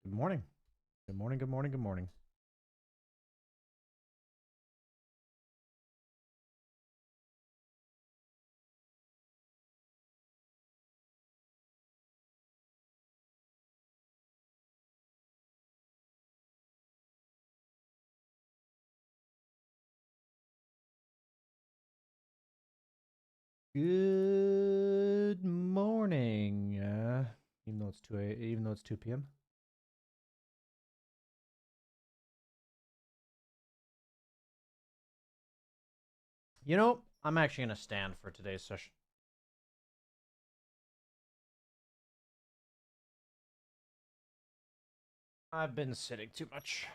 Good morning. Good morning. Good morning. Good morning. Good morning. Even though it's even though it's 2 p.m. You know, I'm actually gonna stand for today's session. I've been sitting too much.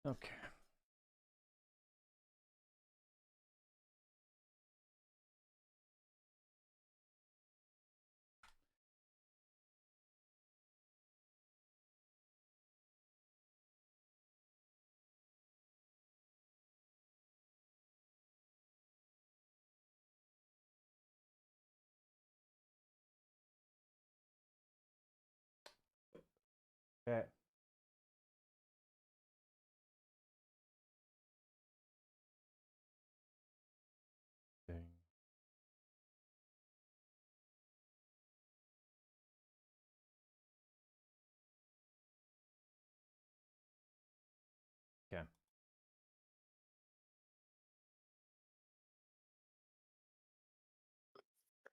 Okay. Okay. Okay.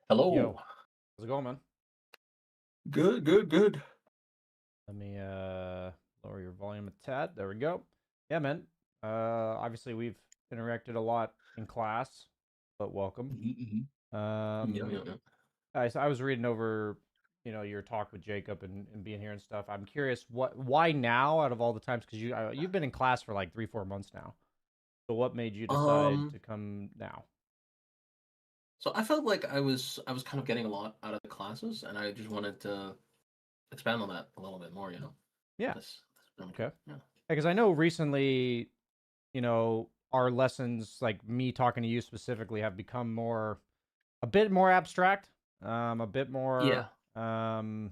Hello. Yo, how's it going, man? Good. Let me lower your volume a tad. There we go. Yeah, man. Obviously we've interacted a lot in class, but welcome. Yeah, Um, yeah, yeah. I was reading over, your talk with Jacob and being here and stuff. I'm curious, why now out of all the times? Because you've been in class for like 3-4 months now. So what made you decide Um, to come now? so I felt like I was kind of getting a lot out of the classes, and I just wanted to expand on that a little bit more. Yeah. That's pretty much Okay. it. Yeah. Because I know recently, our lessons, like me talking to you specifically, have become a bit more abstract, a bit Yeah. more,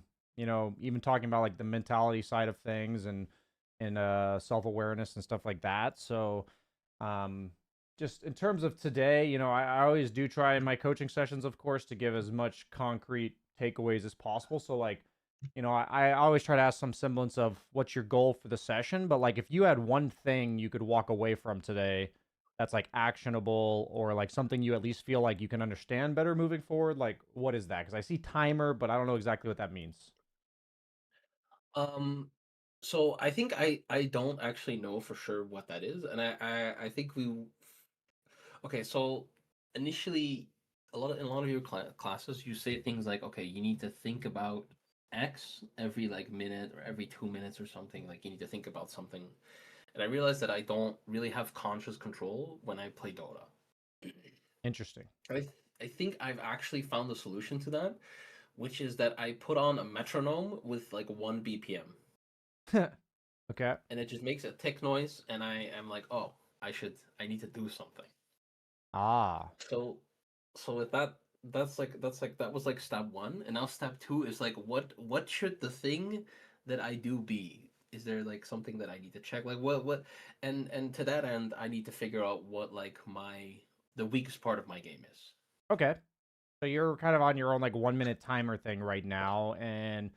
even talking about like the mentality side of things and self awareness and stuff like that. So, um, just in terms of today, I always do try in my coaching sessions, of course, to give as much concrete takeaways as possible. So, like, I always try to ask some semblance of what's your goal for the session. But like, if you had one thing you could walk away from today that's like actionable or like something you at least feel like you can understand better moving forward, like what is that? Because I see timer, but I don't know exactly what that means. Um, so I think I don't actually know for sure what that is, and I think we. Okay, so initially, in a lot of your classes, you say things like, okay, you need to think about X every like minute or every 2 minutes or something. Like you need to think about something. And I realized that I don't really have conscious control when I play Dota. Interesting. I I think I've actually found the solution to that, which is that I put on a metronome with like 1 BPM, Okay. and it just makes a tick noise, and I am like, oh, I need to do something. Ah. So with that, that was like step one, and now step two is like what should the thing that I do be? Is there like something that I need to check? Like what and to that end, I need to figure out what like my the weakest part of my game is. Okay. So you're kind of on your own like 1 minute timer thing right now, and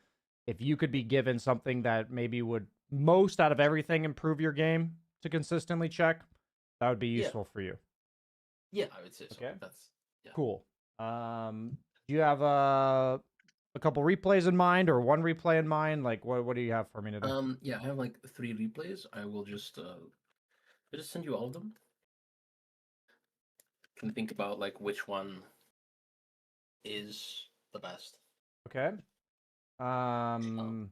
if you could be given something that maybe would most out of everything improve your game to consistently check, that would be Yeah, useful for you. yeah, I would say so. Okay. That's yeah. Cool. Do you have a couple replays in mind or one replay in mind? Like what do you have for me today? Yeah, I have like 3 replays. I will just I'll just send you all of them. Can think about like which one is the best. Okay. Um,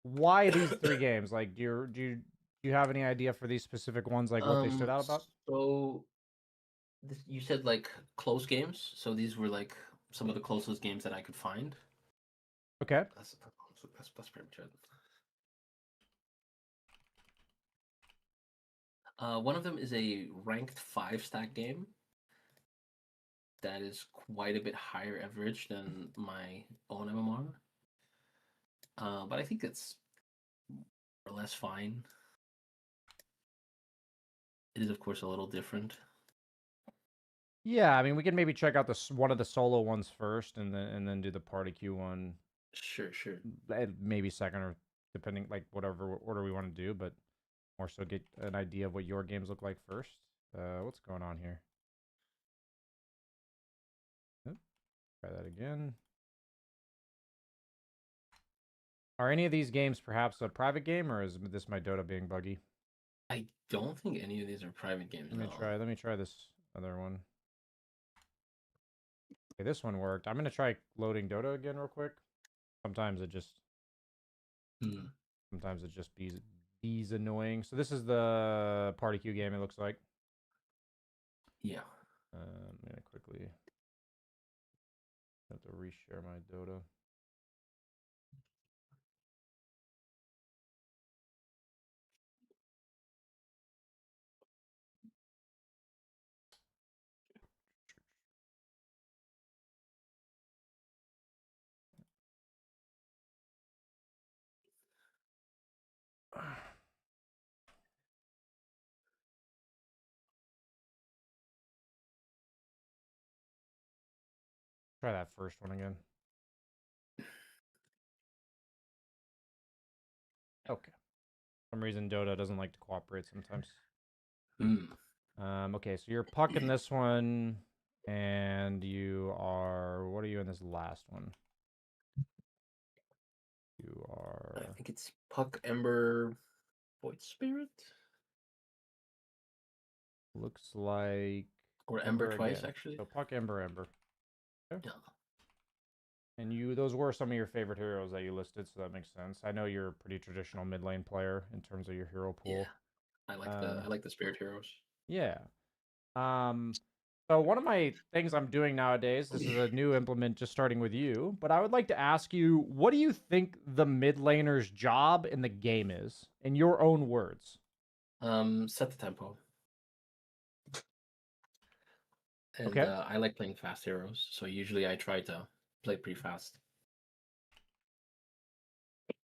Why these three games? Like, do you have any idea for these specific ones? Like, what they stood um, out about? so you said like close games, so these were like some of the closest games that I could find. Okay. That's that's pretty much it. One of them is a ranked 5 stack game. that is quite a bit higher average than my own MMR. But I think it's more or less fine. It is, of course, a little different. Yeah, I mean, we can maybe check out one of the solo ones first, and then do the party queue one. Sure. Maybe second, or depending, like whatever order we want to do, but more so get an idea of what your games look like first. What's going on here? Oh, try that again. Are any of these games perhaps a private game, or is this my Dota being buggy? I don't think any of these are private games. Let me try this other one. Okay, this one worked. I'm gonna try loading Dota again real quick. Sometimes it just sometimes it just bees annoying. So this is the party queue game, it looks like. Yeah. I'm gonna quickly have to reshare my Dota. Try that first one again. Okay. For some reason Dota doesn't like to cooperate sometimes. Okay, so you're puck in this one, and you are, what are you in this last one? You are, I think it's Puck, Ember, Void Spirit, looks like or Ember twice again. actually. So puck, Ember. Okay. Yeah. And those were some of your favorite heroes that you listed, so that makes sense. I know you're a pretty traditional mid lane player in terms of your hero pool. Yeah. I like the Spirit heroes. Yeah. So one of my things I'm doing nowadays, this is a new implement just starting with you, but I would like to ask you, what do you think the mid laner's job in the game is, in your own words? Set the tempo. And Okay. I like playing fast heroes, so usually I try to play pretty fast.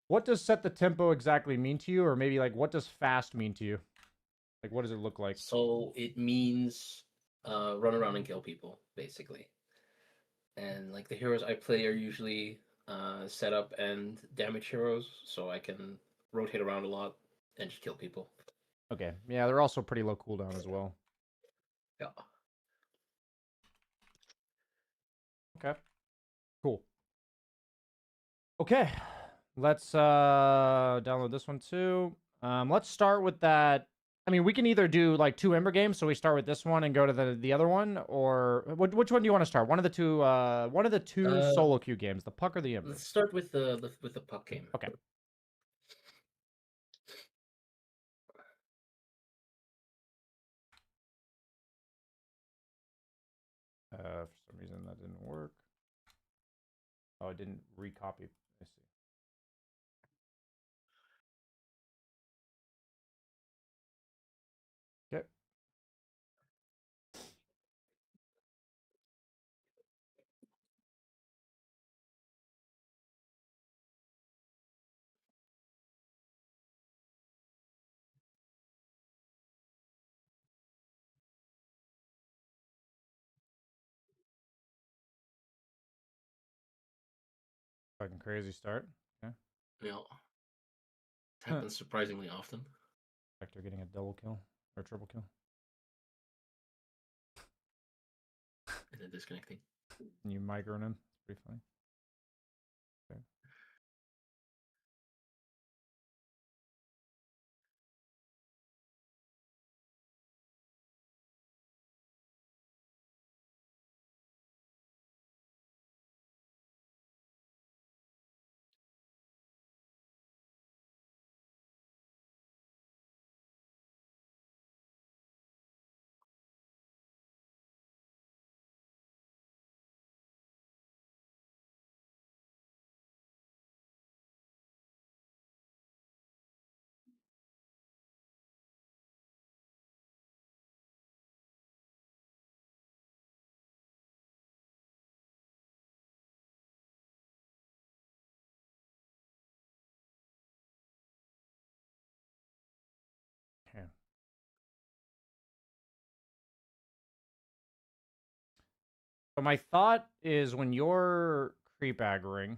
What does set the tempo exactly mean to you, or maybe like what does fast mean to you? Like what does it look like? So it means run around and kill people, basically. And like the heroes I play are usually setup and damage heroes, so I can rotate around a lot and just kill people. Okay. Yeah, they're also pretty low cooldown as well. Yeah. Okay. Cool. Okay. Let's download this one too. Let's start with that. I mean, we can either do like 2 Ember games, so we start with this one and go to the other one, or which one do you want to start? One of the two solo queue games, the puck or the Ember? Let's start with the puck game. Okay. For some reason that didn't work. Oh, it didn't recopy. I see. Okay. Fucking crazy start. Yeah. Yeah. It happens surprisingly often. Vector getting a double kill or triple kill. And then disconnecting. And you microing him. It's pretty funny. Okay. So my thought is when you're creep aggroing,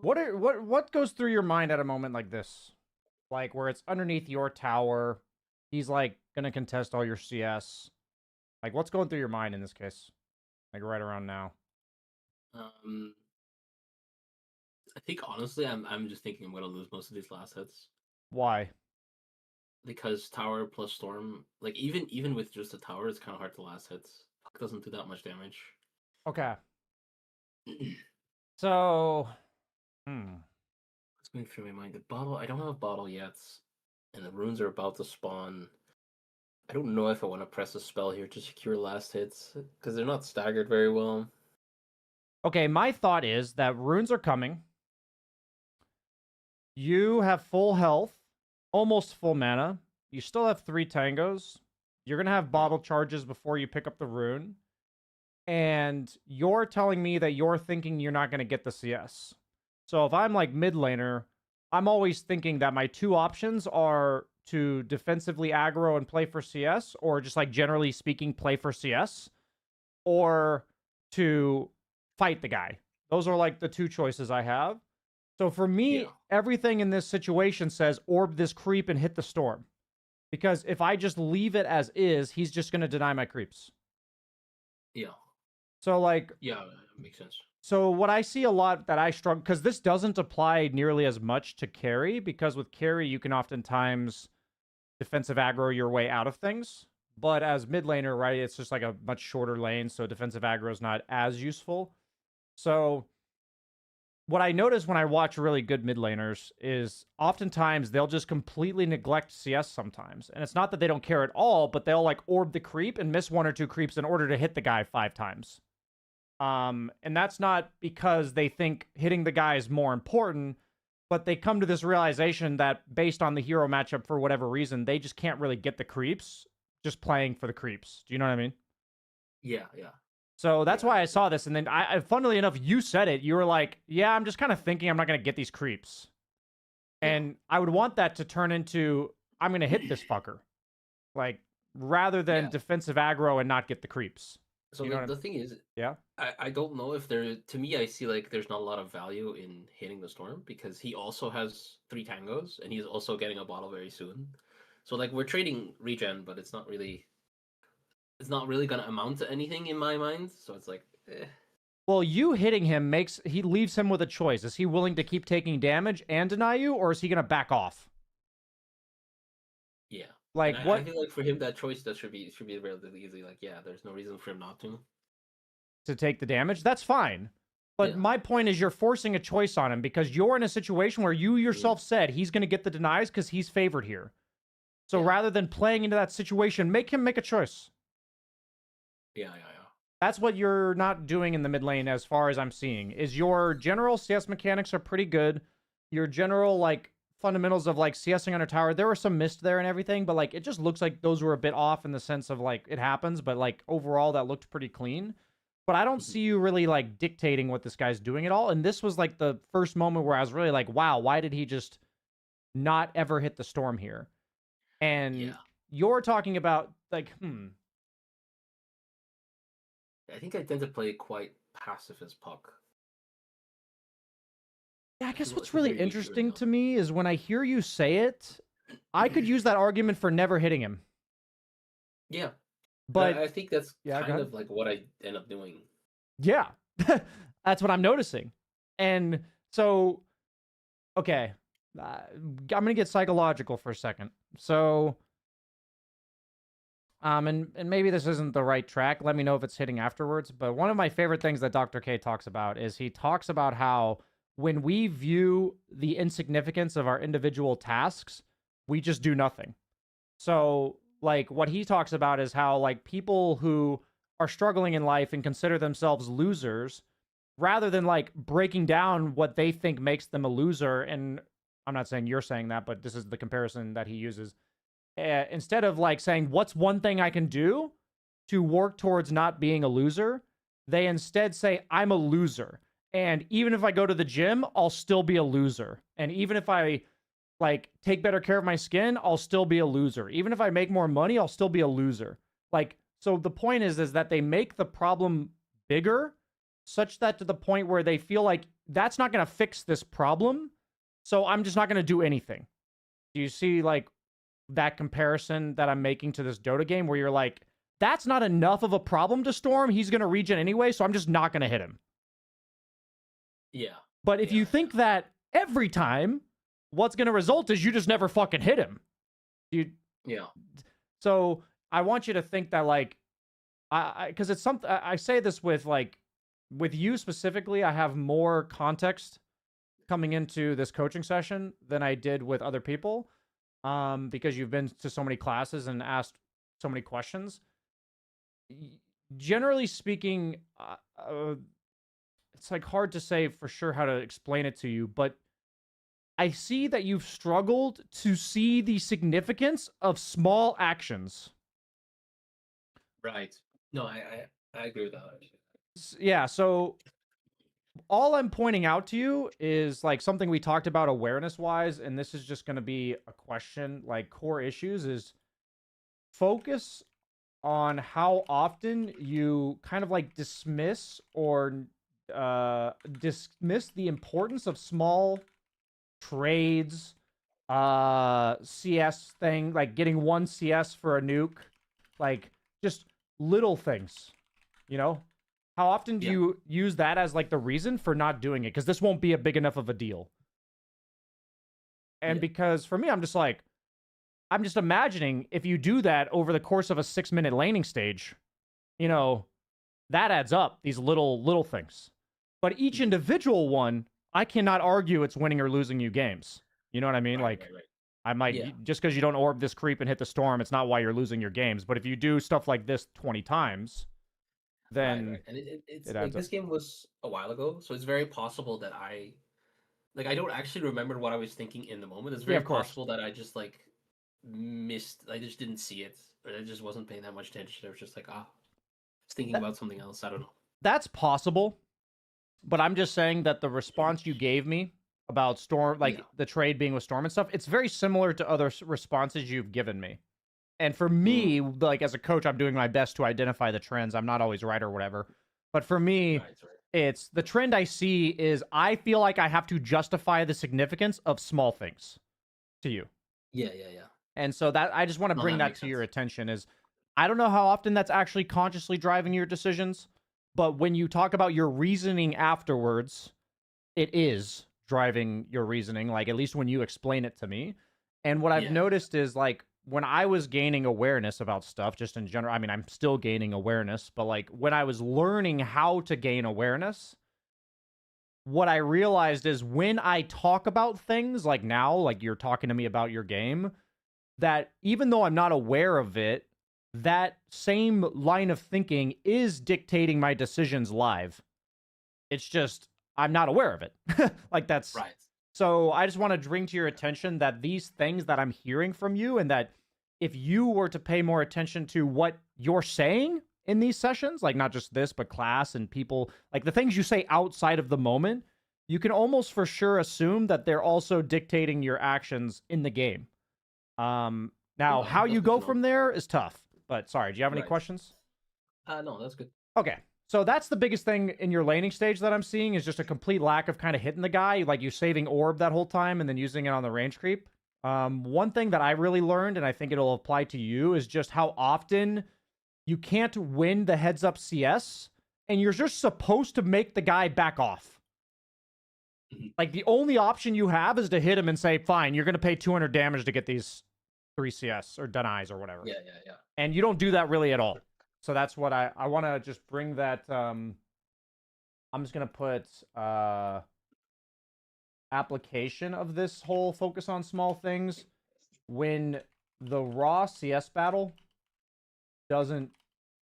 what goes through your mind at a moment like this? Like where it's underneath your tower, he's like gonna contest all your CS. Like what's going through your mind in this case? Like right around now. Um, I think honestly, I'm just thinking I'm gonna lose most of these last hits Why? because tower plus storm, like even with just a tower, it's kind of hard to last hits. Puck doesn't do that much damage. Okay. So, hmm. What's going through my mind? The bottle. I don't have a bottle yet, and the runes are about to spawn. I don't know if I want to press a spell here to secure last hits because they're not staggered very well. Okay, my thought is that runes are coming. You have full health, almost full mana. You still have 3 tangos. You're going to have bottle charges before you pick up the rune. And you're telling me that you're thinking you're not going to get the CS. So if I'm like mid laner, I'm always thinking that my 2 options are to defensively aggro and play for CS, or just like generally speaking, play for CS, or to fight the guy. Those are like the 2 choices I have. So for me, everything in this situation says orb this creep and hit the storm. Because if I just leave it as is, he's just going to deny my creeps. Yeah. So like... Yeah, that makes sense. So what I see a lot that I struggle... Because this doesn't apply nearly as much to carry. Because with carry, you can oftentimes defensive aggro your way out of things. But as mid laner, right, it's just like a much shorter lane. So defensive aggro is not as useful. So... what I notice when I watch really good mid laners is oftentimes they'll just completely neglect CS sometimes. And it's not that they don't care at all, but they'll like orb the creep and miss 1 or 2 creeps in order to hit the guy 5 times. And that's not because they think hitting the guy is more important, but they come to this realization that based on the hero matchup for whatever reason, they just can't really get the creeps just playing for the creeps. Do you know what I mean? Yeah, yeah. So that's why I saw this. And then funnily enough, you said it. You were like, yeah, I'm just kind of thinking I'm not going to get these creeps. And I would want that to turn into, I'm going to hit this fucker. Like, rather than defensive aggro and not get the creeps. So you know the thing is, yeah, I don't know if there, to me, I see like there's not a lot of value in hitting the storm because he also has 3 tangos and he's also getting a bottle very soon. So like we're trading regen, but it's not really going to amount to anything in my mind. So it's like, Well, you hitting him he leaves him with a choice. Is he willing to keep taking damage and deny you, or is he going to back off? Yeah. Like and what? I feel like for him that choice that should be relatively easy. Like, yeah, there's no reason for him not to. To take the damage? That's fine. But my point is you're forcing a choice on him because you're in a situation where you yourself said he's going to get the denies because he's favored here. So rather than playing into that situation, make him make a choice. Yeah. That's what you're not doing in the mid lane as far as I'm seeing. Is your general CS mechanics are pretty good. Your general, like, fundamentals of, like, CSing under tower, there were some missed there and everything, but, like, it just looks like those were a bit off in the sense of, like, it happens, but, like, overall that looked pretty clean. But I don't see you really, like, dictating what this guy's doing at all. And this was, like, the first moment where I was really like, wow, why did he just not ever hit the storm here? And you're talking about, like, I think I tend to play quite passive as Puck. Yeah, I guess what's really interesting to me is when I hear you say it, I could use that argument for never hitting him. Yeah. But I think that's kind of like what I end up doing. Yeah. That's what I'm noticing. And so, okay, I'm going to get psychological for a second. So, and maybe this isn't the right track. Let me know if it's hitting afterwards. But one of my favorite things that Dr. K talks about is he talks about how when we view the insignificance of our individual tasks, we just do nothing. So, like, what he talks about is how, like, people who are struggling in life and consider themselves losers, rather than, like, breaking down what they think makes them a loser, and I'm not saying you're saying that, but this is the comparison that he uses, instead of, like, saying, what's one thing I can do to work towards not being a loser, they instead say, I'm a loser. And even if I go to the gym, I'll still be a loser. And even if I like take better care of my skin, I'll still be a loser. Even if I make more money, I'll still be a loser. Like, so the point is that they make the problem bigger such that to the point where they feel like that's not going to fix this problem. So I'm just not going to do anything. Do you see like that comparison that I'm making to this Dota game where you're like, that's not enough of a problem to Storm. He's going to regen anyway, so I'm just not going to hit him. Yeah. But if you think that every time, what's going to result is you just never fucking hit him. Yeah. So I want you to think that like, because it's something I say this with like, with you specifically, I have more context coming into this coaching session than I did with other people, because you've been to so many classes and asked so many questions. Generally speaking, it's like hard to say for sure how to explain it to you, but I see that you've struggled to see the significance of small actions. Right. No, I agree with that. Yeah, so all I'm pointing out to you is like something we talked about awareness wise, and this is just going to be a question, like core issues is focus on how often you kind of like dismiss or dismiss the importance of small trades, CS thing, like getting 1 CS for a nuke, like just little things, you know? How often do you use that as like the reason for not doing it? Because this won't be a big enough of a deal. And because for me, I'm just imagining if you do that over the course of a 6-minute laning stage, you know, that adds up, these little things. But each individual one, I cannot argue it's winning or losing you games. You know what I mean? Right. I might, just because you don't orb this creep and hit the storm, it's not why you're losing your games. But if you do stuff like this 20 times, then right. And it's it like adds up. this game was a while ago, so it's very possible that I don't actually remember what I was thinking in the moment. It's very possible that I just like missed, I just didn't see it, or I just wasn't paying that much attention. I was just like, I was thinking about something else. I don't know. That's possible, but I'm just saying that the response you gave me about Storm, like the trade being with Storm and stuff, it's very similar to other responses you've given me. And for me, like as a coach, I'm doing my best to identify the trends. I'm not always right or whatever. But for me, it's the trend I see is I feel like I have to justify the significance of small things to you. Yeah. And so that I just want to bring that to your attention is I don't know how often that's actually consciously driving your decisions, but when you talk about your reasoning afterwards, it is driving your reasoning, like at least when you explain it to me. And what I've noticed is like when I was gaining awareness about stuff, just in general, I mean, I'm still gaining awareness, but like when I was learning how to gain awareness, what I realized is when I talk about things like now, like you're talking to me about your game, that even though I'm not aware of it, that same line of thinking is dictating my decisions live. It's just, I'm not aware of it. Like that's right. So I just want to bring to your attention that these things that I'm hearing from you, and that if you were to pay more attention to what you're saying in these sessions, like not just this, but class and people, like the things you say outside of the moment, you can almost for sure assume that they're also dictating your actions in the game. Now, how you go from there is tough. But sorry, do you have any questions? No, that's good. Okay. So that's the biggest thing in your laning stage that I'm seeing is just a complete lack of kind of hitting the guy, like you saving orb that whole time and then using it on the range creep. One thing that I really learned, and I think it'll apply to you, is just how often you can't win the heads up CS and you're just supposed to make the guy back off. Like the only option you have is to hit him and say, fine, you're going to pay 200 damage to get these 3 CS or denies or whatever. Yeah. And you don't do that really at all. So that's what I want to just bring that. I'm just going to put application of this whole focus on small things. When the raw CS battle doesn't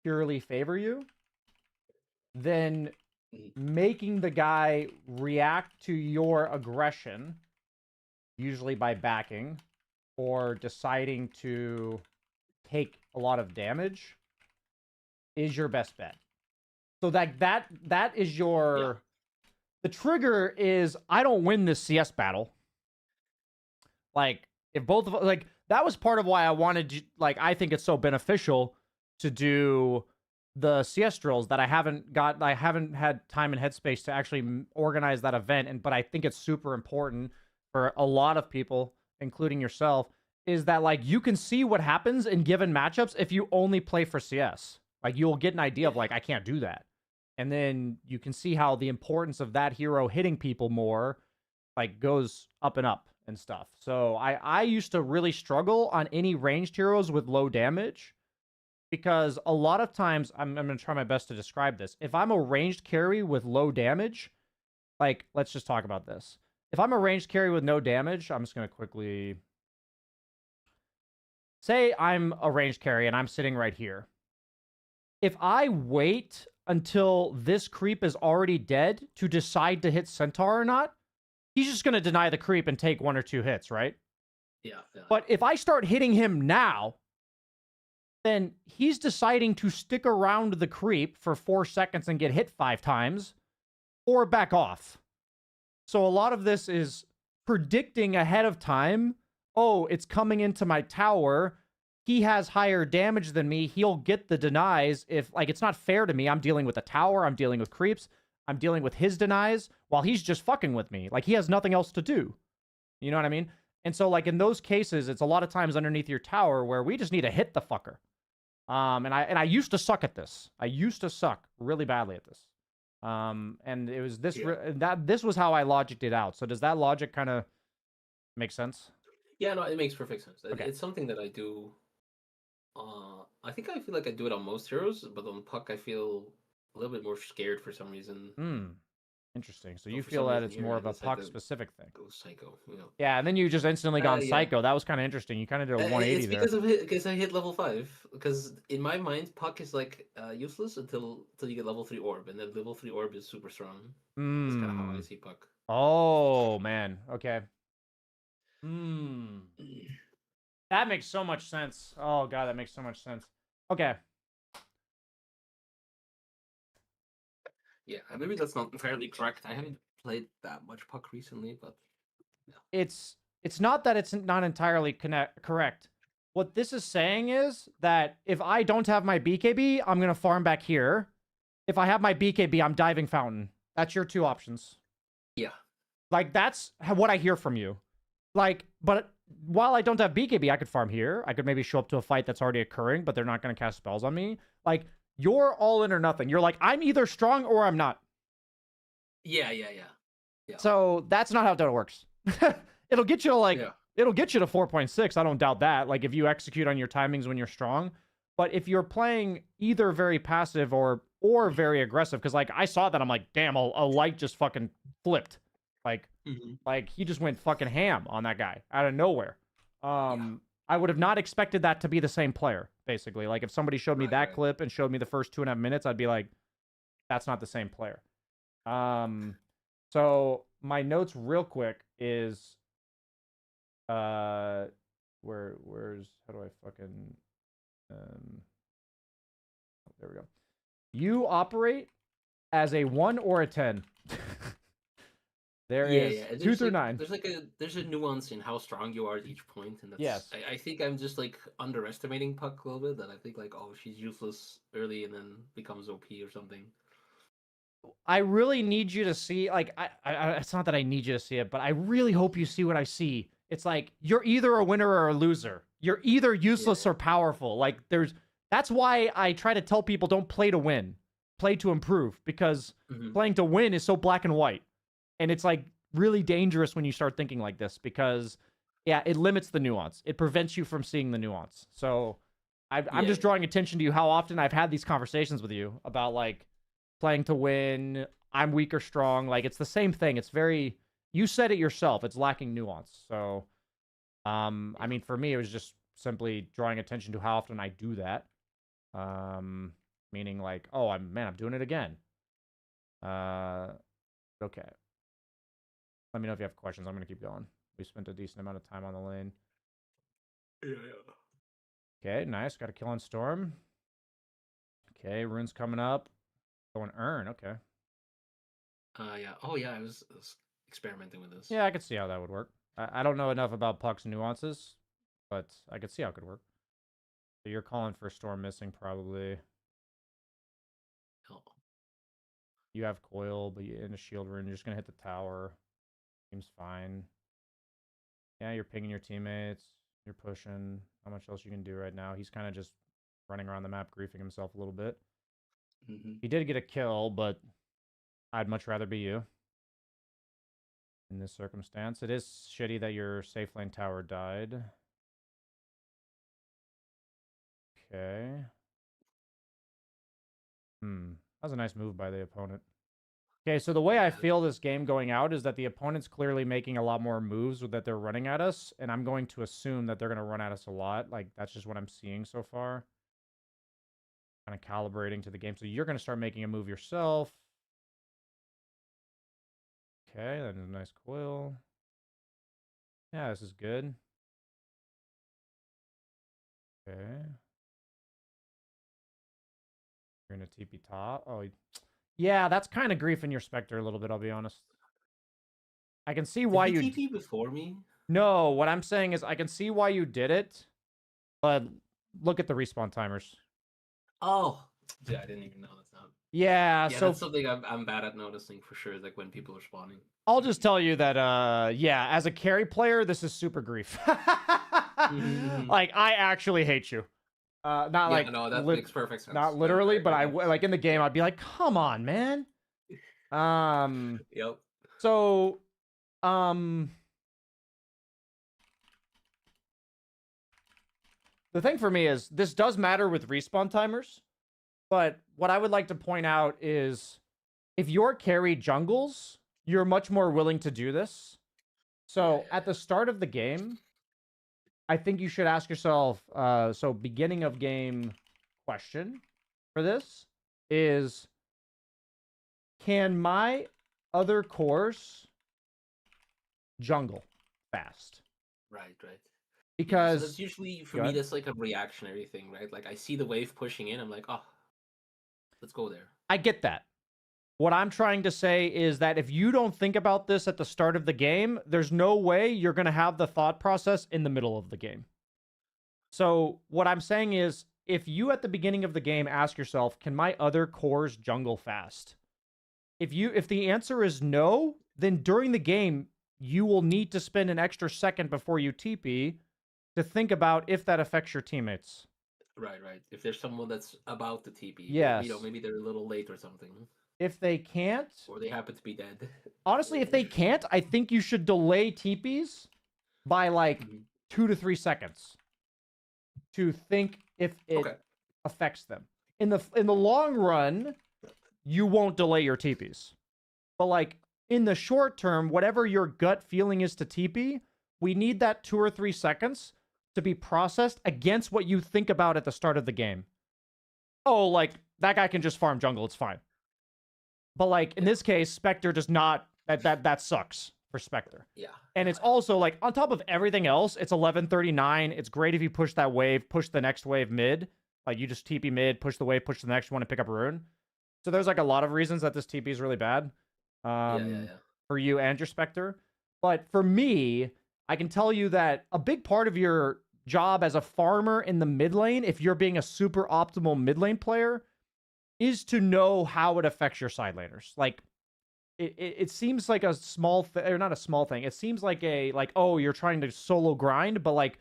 purely favor you, then making the guy react to your aggression, usually by backing or deciding to take a lot of damage, is your best bet. So that is your the trigger is I don't win this CS battle, Like, if both of like that was part of why I wanted to, like, I think it's so beneficial to do the CS drills that I haven't had time and headspace to actually organize that event. But I think it's super important for a lot of people, including yourself, is that like you can see what happens in given matchups if you only play for CS. Like, you'll get an idea of like, I can't do that. And then you can see how the importance of that hero hitting people more like goes up and up and stuff. So I used to really struggle on any ranged heroes with low damage, because a lot of times I'm going to try my best to describe this. If I'm a ranged carry with low damage, like, let's just talk about this. If I'm a ranged carry with no damage, I'm just going to quickly say I'm a ranged carry and I'm sitting right here. If I wait until this creep is already dead to decide to hit Centaur or not, he's just going to deny the creep and take 1 or 2 hits, right? Yeah. But if I start hitting him now, then he's deciding to stick around the creep for 4 seconds and get hit 5 times or back off. So a lot of this is predicting ahead of time. Oh, it's coming into my tower. He has higher damage than me. He'll get the denies. If, like, it's not fair to me. I'm dealing with a tower. I'm dealing with creeps. I'm dealing with his denies while he's just fucking with me. Like, he has nothing else to do. You know what I mean? And so, like, in those cases, it's a lot of times underneath your tower where we just need to hit the fucker. And I used to suck at this. I used to suck really badly at this. And it was this this was how I logicked it out. So does that logic kind of make sense? Yeah, no, it makes perfect sense. Okay. It's something that I do. I feel like I do it on most heroes, but on Puck I feel a little bit more scared for some reason. Interesting. So you feel that it's more of a Puck specific thing. Go psycho, you know. Yeah, and then you just instantly gone psycho. That was kind of interesting. You kind of did a 180 there. It's because I hit level 5. Because in my mind, Puck is like useless until you get level 3 orb, and then level 3 orb is super strong. That's kind of how I see Puck. Oh man. Okay. That makes so much sense. Oh god, that makes so much sense. Okay. Yeah, maybe that's not entirely correct. I haven't played that much Puck recently, but yeah. It's not that it's not entirely correct. What this is saying is that if I don't have my BKB, I'm going to farm back here. If I have my BKB, I'm diving fountain. That's your 2 options. Yeah. Like, that's what I hear from you. Like, but while I don't have BKB, I could farm here. I could maybe show up to a fight that's already occurring, but they're not going to cast spells on me. Like, you're all in or nothing. You're like, I'm either strong or I'm not. Yeah. So that's not how Dota works. It'll get you to like, it'll get you to 4.6. I don't doubt that. Like, if you execute on your timings when you're strong. But if you're playing either very passive or very aggressive, because like I saw that, I'm like, damn, a light just fucking flipped. Like, like he just went fucking ham on that guy out of nowhere. I would have not expected that to be the same player, basically. Like, if somebody showed me that clip and showed me the first 2.5 minutes, I'd be like, that's not the same player. So my notes real quick is, where's, how do I fucking, there we go. You operate as a 1 or a 10. There is 2 through 9. There's a nuance in how strong you are at each point, and that's, I think I'm just like underestimating Puck a little bit. That I think like, oh, she's useless early and then becomes OP or something. I really need you to see, like, I it's not that I need you to see it, but I really hope you see what I see. It's like, you're either a winner or a loser. You're either useless or powerful. Like, that's why I try to tell people, don't play to win, play to improve, because playing to win is so black and white. And it's like really dangerous when you start thinking like this, because it limits the nuance. It prevents you from seeing the nuance. So I'm just drawing attention to you how often I've had these conversations with you about like playing to win. I'm weak or strong. Like, it's the same thing. It's very, you said it yourself. It's lacking nuance. So, I mean, for me, it was just simply drawing attention to how often I do that. Meaning like, oh, I'm doing it again. Okay. Let me know if you have questions. I'm going to keep going. We spent a decent amount of time on the lane. Yeah. Okay, nice. Got a kill on Storm. Okay, rune's coming up. Going Urn, okay. Yeah. Oh, yeah, I was experimenting with this. Yeah, I could see how that would work. I don't know enough about Puck's nuances, but I could see how it could work. So you're calling for Storm missing probably. Oh. You have coil, but you're in a shield rune. You're just gonna hit the tower. Seems fine. Yeah, you're pinging your teammates. You're pushing. Not much else you can do right now. He's kind of just running around the map, griefing himself a little bit. He did get a kill, but I'd much rather be you in this circumstance. It is shitty that your safe lane tower died. Okay. That was a nice move by the opponent. Okay, so the way I feel this game going out is that the opponent's clearly making a lot more moves that they're running at us, and I'm going to assume that they're going to run at us a lot. Like, that's just what I'm seeing so far. Kind of calibrating to the game. So you're going to start making a move yourself. Okay, that is a nice coil. Yeah, this is good. Okay. You're going to TP top. Oh, yeah, that's kind of griefing your Spectre a little bit, I'll be honest. I can see why Did he TP before me? No, what I'm saying is I can see why you did it, but look at the respawn timers. Oh, yeah, I didn't even know that's not. Yeah, so that's something I'm bad at noticing for sure, like when people are spawning. I'll just tell you that, yeah, as a carry player, this is super grief. Like, I actually hate you. Not yeah, like no, that makes perfect sense. Not literally, but I like in the game, I'd be like, come on, man. Yep. So, the thing for me is this does matter with respawn timers, but what I would like to point out is if you're carry jungles, you're much more willing to do this. So at the start of the game, I think you should ask yourself, so beginning of game question for this is, can my other cores jungle fast? Right. Because so that's usually for me, that's like a reactionary thing, right? Like I see the wave pushing in, I'm like, oh, let's go there. I get that. What I'm trying to say is that if you don't think about this at the start of the game, there's no way you're going to have the thought process in the middle of the game. So what I'm saying is, if you at the beginning of the game ask yourself, can my other cores jungle fast? If the answer is no, then during the game, you will need to spend an extra second before you TP to think about if that affects your teammates. Right. If there's someone that's about to TP, yes. maybe they're a little late or something. If they can't, or they happen to be dead. Honestly, if they can't, I think you should delay TPs by like 2 to 3 seconds to think if it affects them. In the long run, you won't delay your TPs. But like in the short term, whatever your gut feeling is to TP, we need that 2 or 3 seconds to be processed against what you think about at the start of the game. Oh, like that guy can just farm jungle, it's fine. But like in this case, Spectre does not. That sucks for Spectre. Yeah. And it's also like on top of everything else, it's 11:39. It's great if you push that wave, push the next wave mid. Like you just TP mid, push the wave, push the next one, and pick up a rune. So there's like a lot of reasons that this TP is really bad. For you and your Spectre. But for me, I can tell you that a big part of your job as a farmer in the mid lane, if you're being a super optimal mid lane player, is to know how it affects your side laners. Like, it seems like a small or not a small thing. It seems like oh, you're trying to solo grind, but like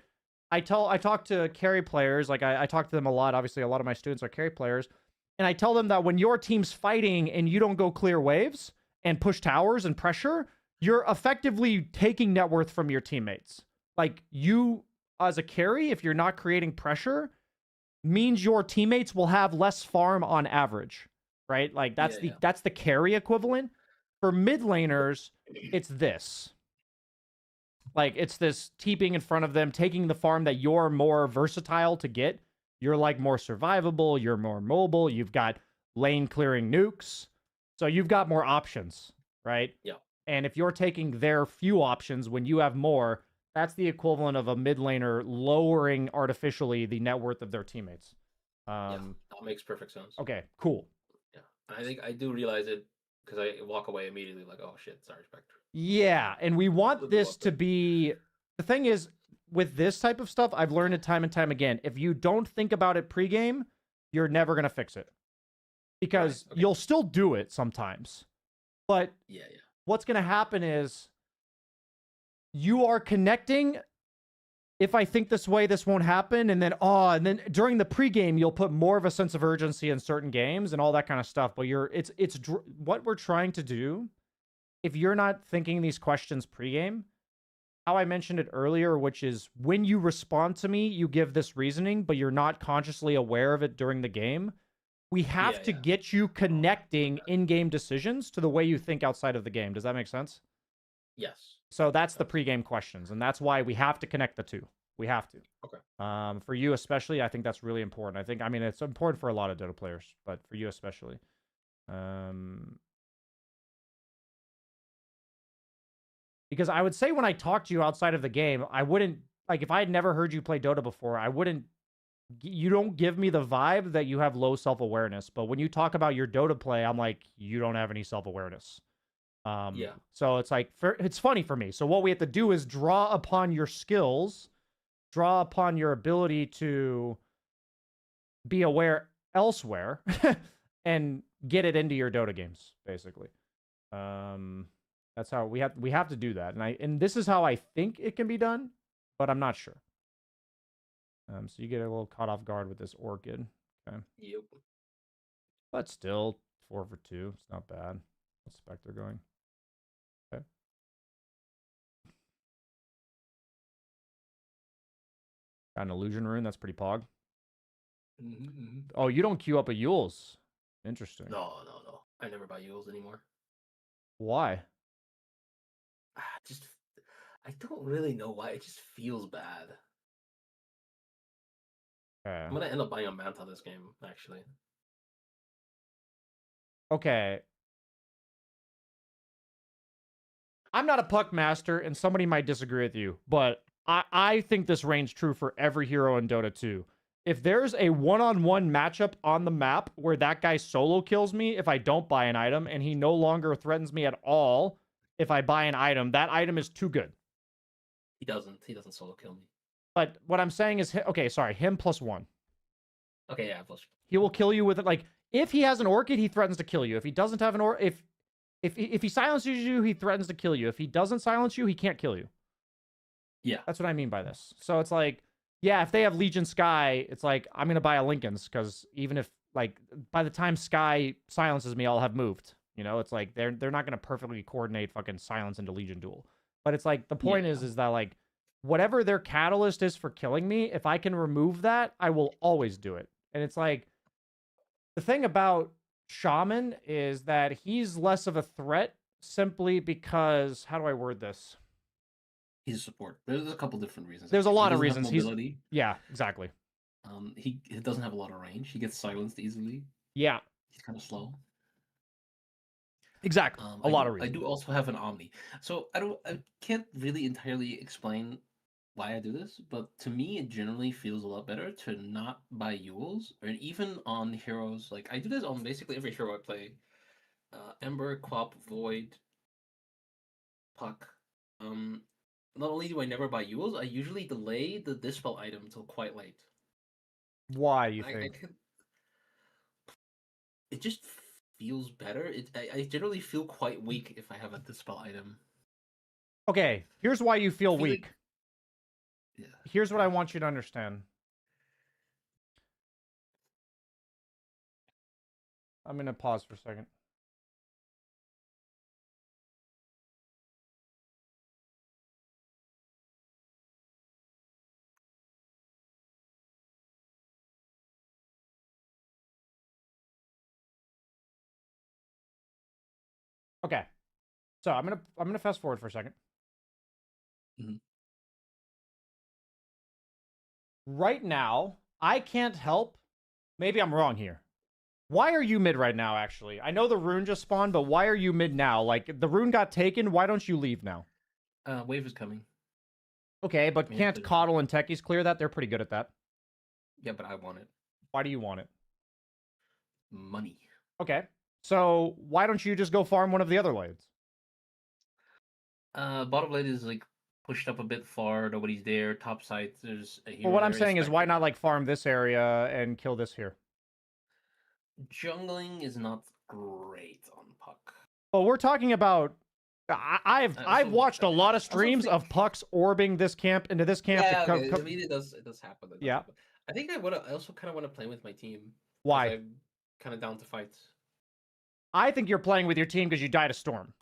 I talk to carry players, like I talk to them a lot. Obviously, a lot of my students are carry players, and I tell them that when your team's fighting and you don't go clear waves and push towers and pressure, you're effectively taking net worth from your teammates. Like you as a carry, if you're not creating pressure, means your teammates will have less farm on average, right? Like that's that's the carry equivalent. For mid laners, it's this. Like it's this TPing in front of them, taking the farm that you're more versatile to get. You're like more survivable, you're more mobile, you've got lane clearing nukes. So you've got more options, right? Yeah. And if you're taking their few options when you have more, that's the equivalent of a mid laner lowering artificially the net worth of their teammates. Yeah, that makes perfect sense. Okay, cool. Yeah, I think I do realize it because I walk away immediately like, oh shit, sorry, Spectre. Yeah, and we want Would this love to it. be... The thing is, with this type of stuff, I've learned it time and time again. If you don't think about it pregame, you're never going to fix it. Right. Because Okay. you'll still do it sometimes. But Yeah. what's going to happen is you are connecting. If I think this way, this won't happen. And then during the pregame, you'll put more of a sense of urgency in certain games and all that kind of stuff. But it's what we're trying to do. If you're not thinking these questions pregame, how I mentioned it earlier, which is when you respond to me, you give this reasoning, but you're not consciously aware of it during the game. We have to get you connecting in-game decisions to the way you think outside of the game. Does that make sense? Yes. So that's the pregame questions, and that's why we have to connect the two. We have to. Okay. For you especially, I think that's really important. I mean, it's important for a lot of Dota players, but for you especially. Because I would say when I talk to you outside of the game, I wouldn't, like, if I had never heard you play Dota before, you don't give me the vibe that you have low self-awareness. But when you talk about your Dota play, I'm like, you don't have any self-awareness. Yeah. So it's like, it's funny for me. So what we have to do is draw upon your skills, draw upon your ability to be aware elsewhere and get it into your Dota games, basically. That's how we have to do that. And this is how I think it can be done, but I'm not sure. So you get a little caught off guard with this Orchid. Okay. Yep. But still, 4 for 2. It's not bad. What's Spectre going? Okay. Got an Illusion Rune. That's pretty pog. Oh, you don't queue up a Yules. Interesting. No. I never buy Yules anymore. Why? I don't really know why. It just feels bad. Okay. I'm gonna end up buying a Manta this game, actually. Okay. I'm not a puck master, and somebody might disagree with you, but I think this reigns true for every hero in Dota 2. If there's a one-on-one matchup on the map where that guy solo kills me if I don't buy an item, and he no longer threatens me at all if I buy an item, that item is too good. He doesn't solo kill me. But what I'm saying is, okay, sorry, him +1. Okay, yeah, plus. He will kill you with it. Like, if he has an Orchid, he threatens to kill you. If he doesn't have an Orchid, if he silences you, he threatens to kill you. If he doesn't silence you, he can't kill you. Yeah. That's what I mean by this. So it's like, yeah, if they have Legion Sky, it's like, I'm going to buy a Lincoln's because even if, like, by the time Sky silences me, I'll have moved. You know, it's like, they're not going to perfectly coordinate fucking silence into Legion Duel. But it's like, the point is that, like, whatever their catalyst is for killing me, if I can remove that, I will always do it. And it's like, the thing about Shaman is that he's less of a threat simply because, how do I word this? He's a support. There's a couple different reasons. There's a lot of reasons. Mobility. Yeah, exactly. He doesn't have a lot of range. He gets silenced easily. Yeah. He's kind of slow. Exactly. A lot of reasons. I do also have an Omni. So I can't really entirely explain why I do this, but to me it generally feels a lot better to not buy Yules, or even on heroes. Like, I do this on basically every hero I play. Ember, Quap, Void, Puck. Not only do I never buy Yules, I usually delay the Dispel item until quite late. Why, you think? It just feels better. I generally feel quite weak if I have a Dispel item. Okay, here's why you feel weak. Yeah. Here's what I want you to understand. I'm going to pause for a second. Okay. So I'm gonna fast forward for a second. Mm-hmm. Right now, I can't help. Maybe I'm wrong here. Why are you mid right now, actually? I know the rune just spawned, but why are you mid now? Like, the rune got taken, why don't you leave now? Wave is coming. Okay, but can't Coddle and Techies clear that? They're pretty good at that. Yeah, but I want it. Why do you want it? Money. Okay. So why don't you just go farm one of the other lanes? Bottom lane is like pushed up a bit far. Nobody's there. Top side, there's a Well, hero what I'm there. saying is, why Spectre. not like farm this area and kill this here? Jungling is not great on Puck. Well, we're talking about. I've watched a lot of streams of Pucks orbing this camp into this camp. Yeah, okay. I mean, it does happen. It does Yeah. happen. I think I also kind of want to play with my team. Why? I'm kind of down to fight. I think you're playing with your team because you died a storm.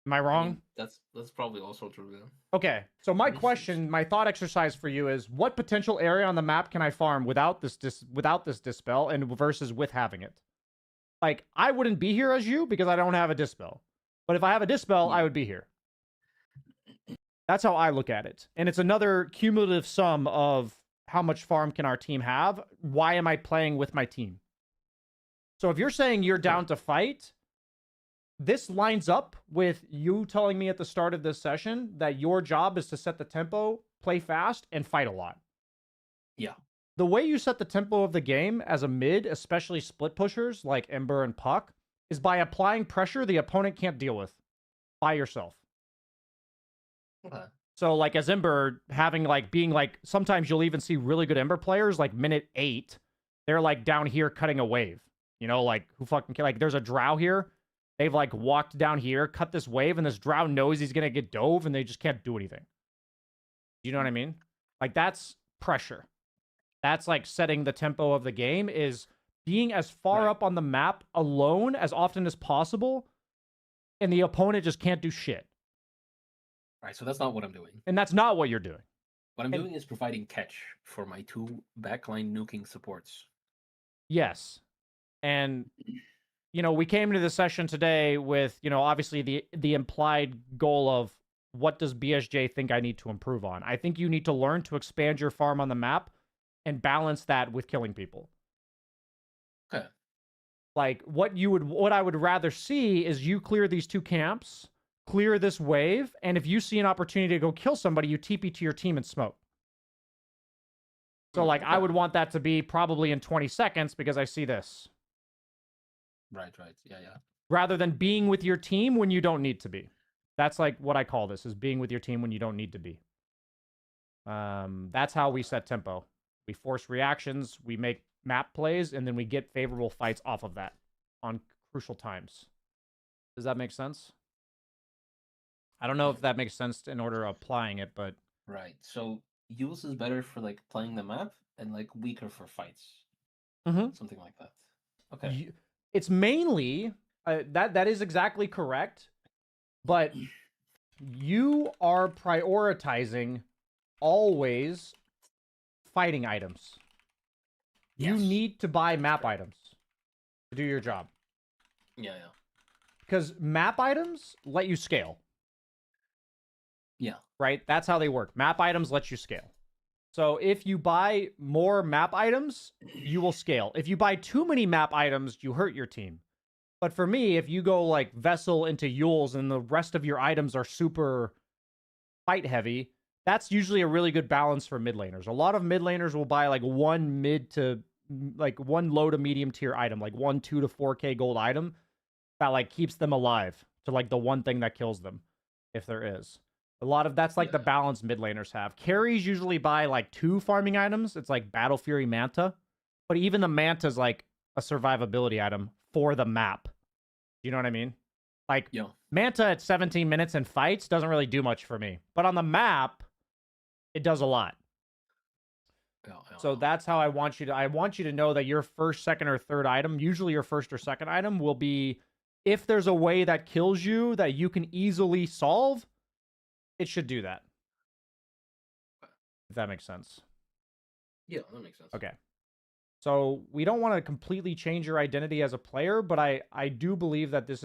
Am I wrong? I mean, that's probably also true. Yeah. Okay, so my question, my thought exercise for you is: what potential area on the map can I farm without this dispel, and versus with having it? Like, I wouldn't be here as you because I don't have a dispel, but if I have a dispel, I would be here. That's how I look at it, and it's another cumulative sum of how much farm can our team have. Why am I playing with my team? So if you're saying you're down to fight, this lines up with you telling me at the start of this session that your job is to set the tempo, play fast, and fight a lot. Yeah. The way you set the tempo of the game as a mid, especially split pushers like Ember and Puck, is by applying pressure the opponent can't deal with by yourself. Okay. So like as Ember, being sometimes you'll even see really good Ember players like minute 8, they're like down here cutting a wave. You know, like who fucking like there's a drow here. They've like walked down here, cut this wave, and this drow knows he's gonna get dove, and they just can't do anything. You know what I mean? Like that's pressure. That's like setting the tempo of the game, is being as far up on the map alone as often as possible, and the opponent just can't do shit. Right, so that's not what I'm doing. And that's not what you're doing. What I'm doing is providing catch for my 2 backline nuking supports. Yes. And you know, we came into the session today with, you know, obviously the implied goal of what does BSJ think I need to improve on? I think you need to learn to expand your farm on the map and balance that with killing people. Okay. Like what I would rather see is you clear these 2 camps, clear this wave, and if you see an opportunity to go kill somebody, you TP to your team and smoke. So like I would want that to be probably in 20 seconds because I see this. Right. Yeah. Rather than being with your team when you don't need to be. That's like what I call this, is being with your team when you don't need to be. That's how we set tempo. We force reactions, we make map plays, and then we get favorable fights off of that on crucial times. Does that make sense? I don't know if that makes sense in order of applying it, but... Right, so use is better for like playing the map and like weaker for fights. Something like that. Okay. It's mainly... that is exactly correct, but you are prioritizing always fighting items. Yes. You need to buy map items to do your job. Yeah. Because map items let you scale. Yeah. Right? That's how they work. Map items let you scale. So if you buy more map items, you will scale. If you buy too many map items, you hurt your team. But for me, if you go like Vessel into Yules and the rest of your items are super fight heavy, that's usually a really good balance for mid laners. A lot of mid laners will buy like one low to medium tier item, like 2 to 4K gold item that like keeps them alive to like the one thing that kills them, if there is. A lot of that's like the balance mid laners have. Carries usually buy like 2 farming items. It's like Battle Fury Manta, but even the Manta is like a survivability item for the map. You know what I mean? Like Manta at 17 minutes in fights doesn't really do much for me, but on the map, it does a lot. So that's how I want you to know that your first, second, or third item, usually your first or second item, will be, if there's a way that kills you that you can easily solve, it should do that. If that makes sense. Yeah, that makes sense. Okay. So we don't want to completely change your identity as a player, but I do believe that this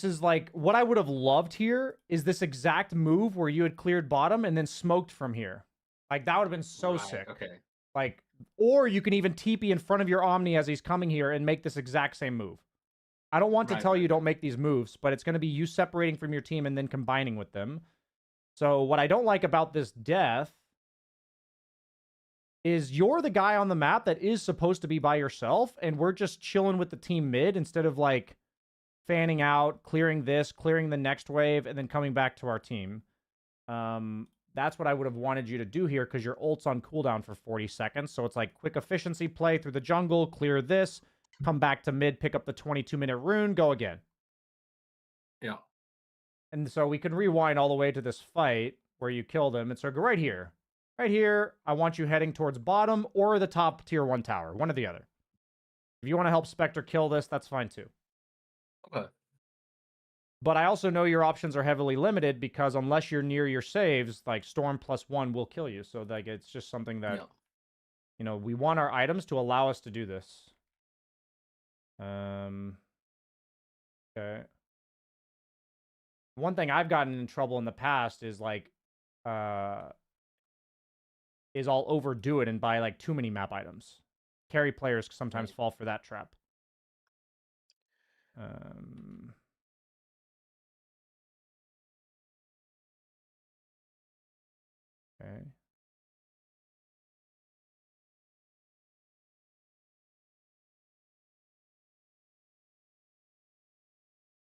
is like, what I would have loved here is this exact move where you had cleared bottom and then smoked from here. Like, that would have been so sick. Okay. Like, or you can even TP in front of your Omni as he's coming here and make this exact same move. I don't want to tell you don't make these moves, but it's going to be you separating from your team and then combining with them. So what I don't like about this death is you're the guy on the map that is supposed to be by yourself, and we're just chilling with the team mid instead of like fanning out, clearing this, clearing the next wave, and then coming back to our team. That's what I would have wanted you to do here because your ult's on cooldown for 40 seconds. So it's like quick efficiency play through the jungle, clear this, come back to mid, pick up the 22-minute rune, go again. Yeah. And so we can rewind all the way to this fight where you kill them. And so go right here. Right here, I want you heading towards bottom or the top tier 1 tower. One or the other. If you want to help Spectre kill this, that's fine too. Okay. But I also know your options are heavily limited because unless you're near your saves, like Storm +1 will kill you. So like it's just something that, you know, we want our items to allow us to do this. Okay. One thing I've gotten in trouble in the past is like, is I'll overdo it and buy like too many map items. Carry players sometimes fall for that trap. Okay.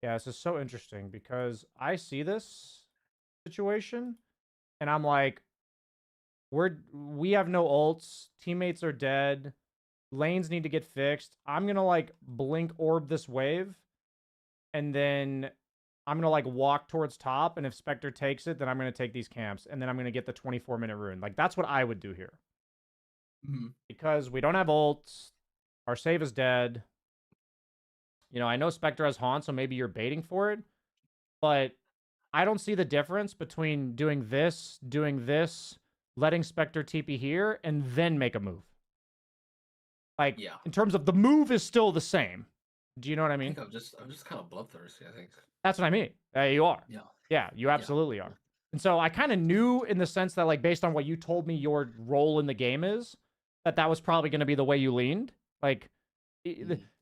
Yeah, this is so interesting because I see this situation and I'm like, we have no ults, teammates are dead, lanes need to get fixed. I'm gonna like blink orb this wave, and then I'm gonna like walk towards top, and if Spectre takes it, then I'm gonna take these camps, and then I'm gonna get the 24-minute rune. Like that's what I would do here. Because we don't have ults, our save is dead. You know, I know Spectre has Haunt, so maybe you're baiting for it, but I don't see the difference between doing this, letting Spectre TP here, and then make a move. Like, in terms of the move is still the same. Do you know what I mean? I'm just kind of bloodthirsty, I think. That's what I mean. You are. Yeah. Yeah, you absolutely are. And so I kind of knew in the sense that, like, based on what you told me your role in the game is, that was probably going to be the way you leaned. Like,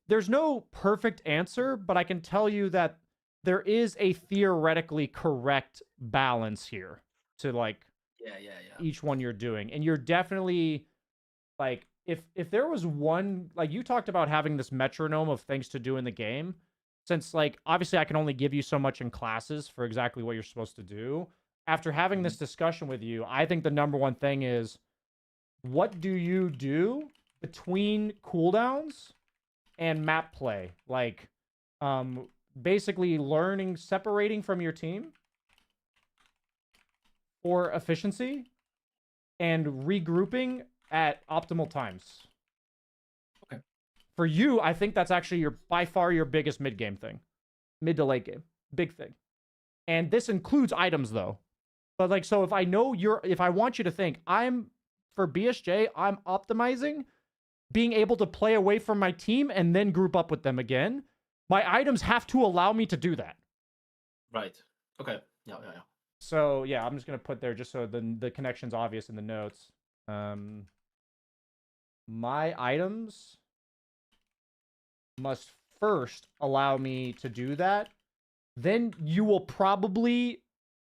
there's no perfect answer, but I can tell you that there is a theoretically correct balance here to, like, each one you're doing. And you're definitely, like, if there was one, like, you talked about having this metronome of things to do in the game, since, like, obviously I can only give you so much in classes for exactly what you're supposed to do. After having this discussion with you, I think the number one thing is, what do you do between cooldowns and map play? Like, basically separating from your team for efficiency and regrouping at optimal times. Okay. For you, I think that's actually by far your biggest mid-game thing. Mid to late game. Big thing. And this includes items, though. But, like, so if I want you to think, for BSJ, I'm optimizing being able to play away from my team and then group up with them again. My items have to allow me to do that. Right. Okay. Yeah. So, yeah, I'm just going to put there just so the connection's obvious in the notes. My items must first allow me to do that. Then you will probably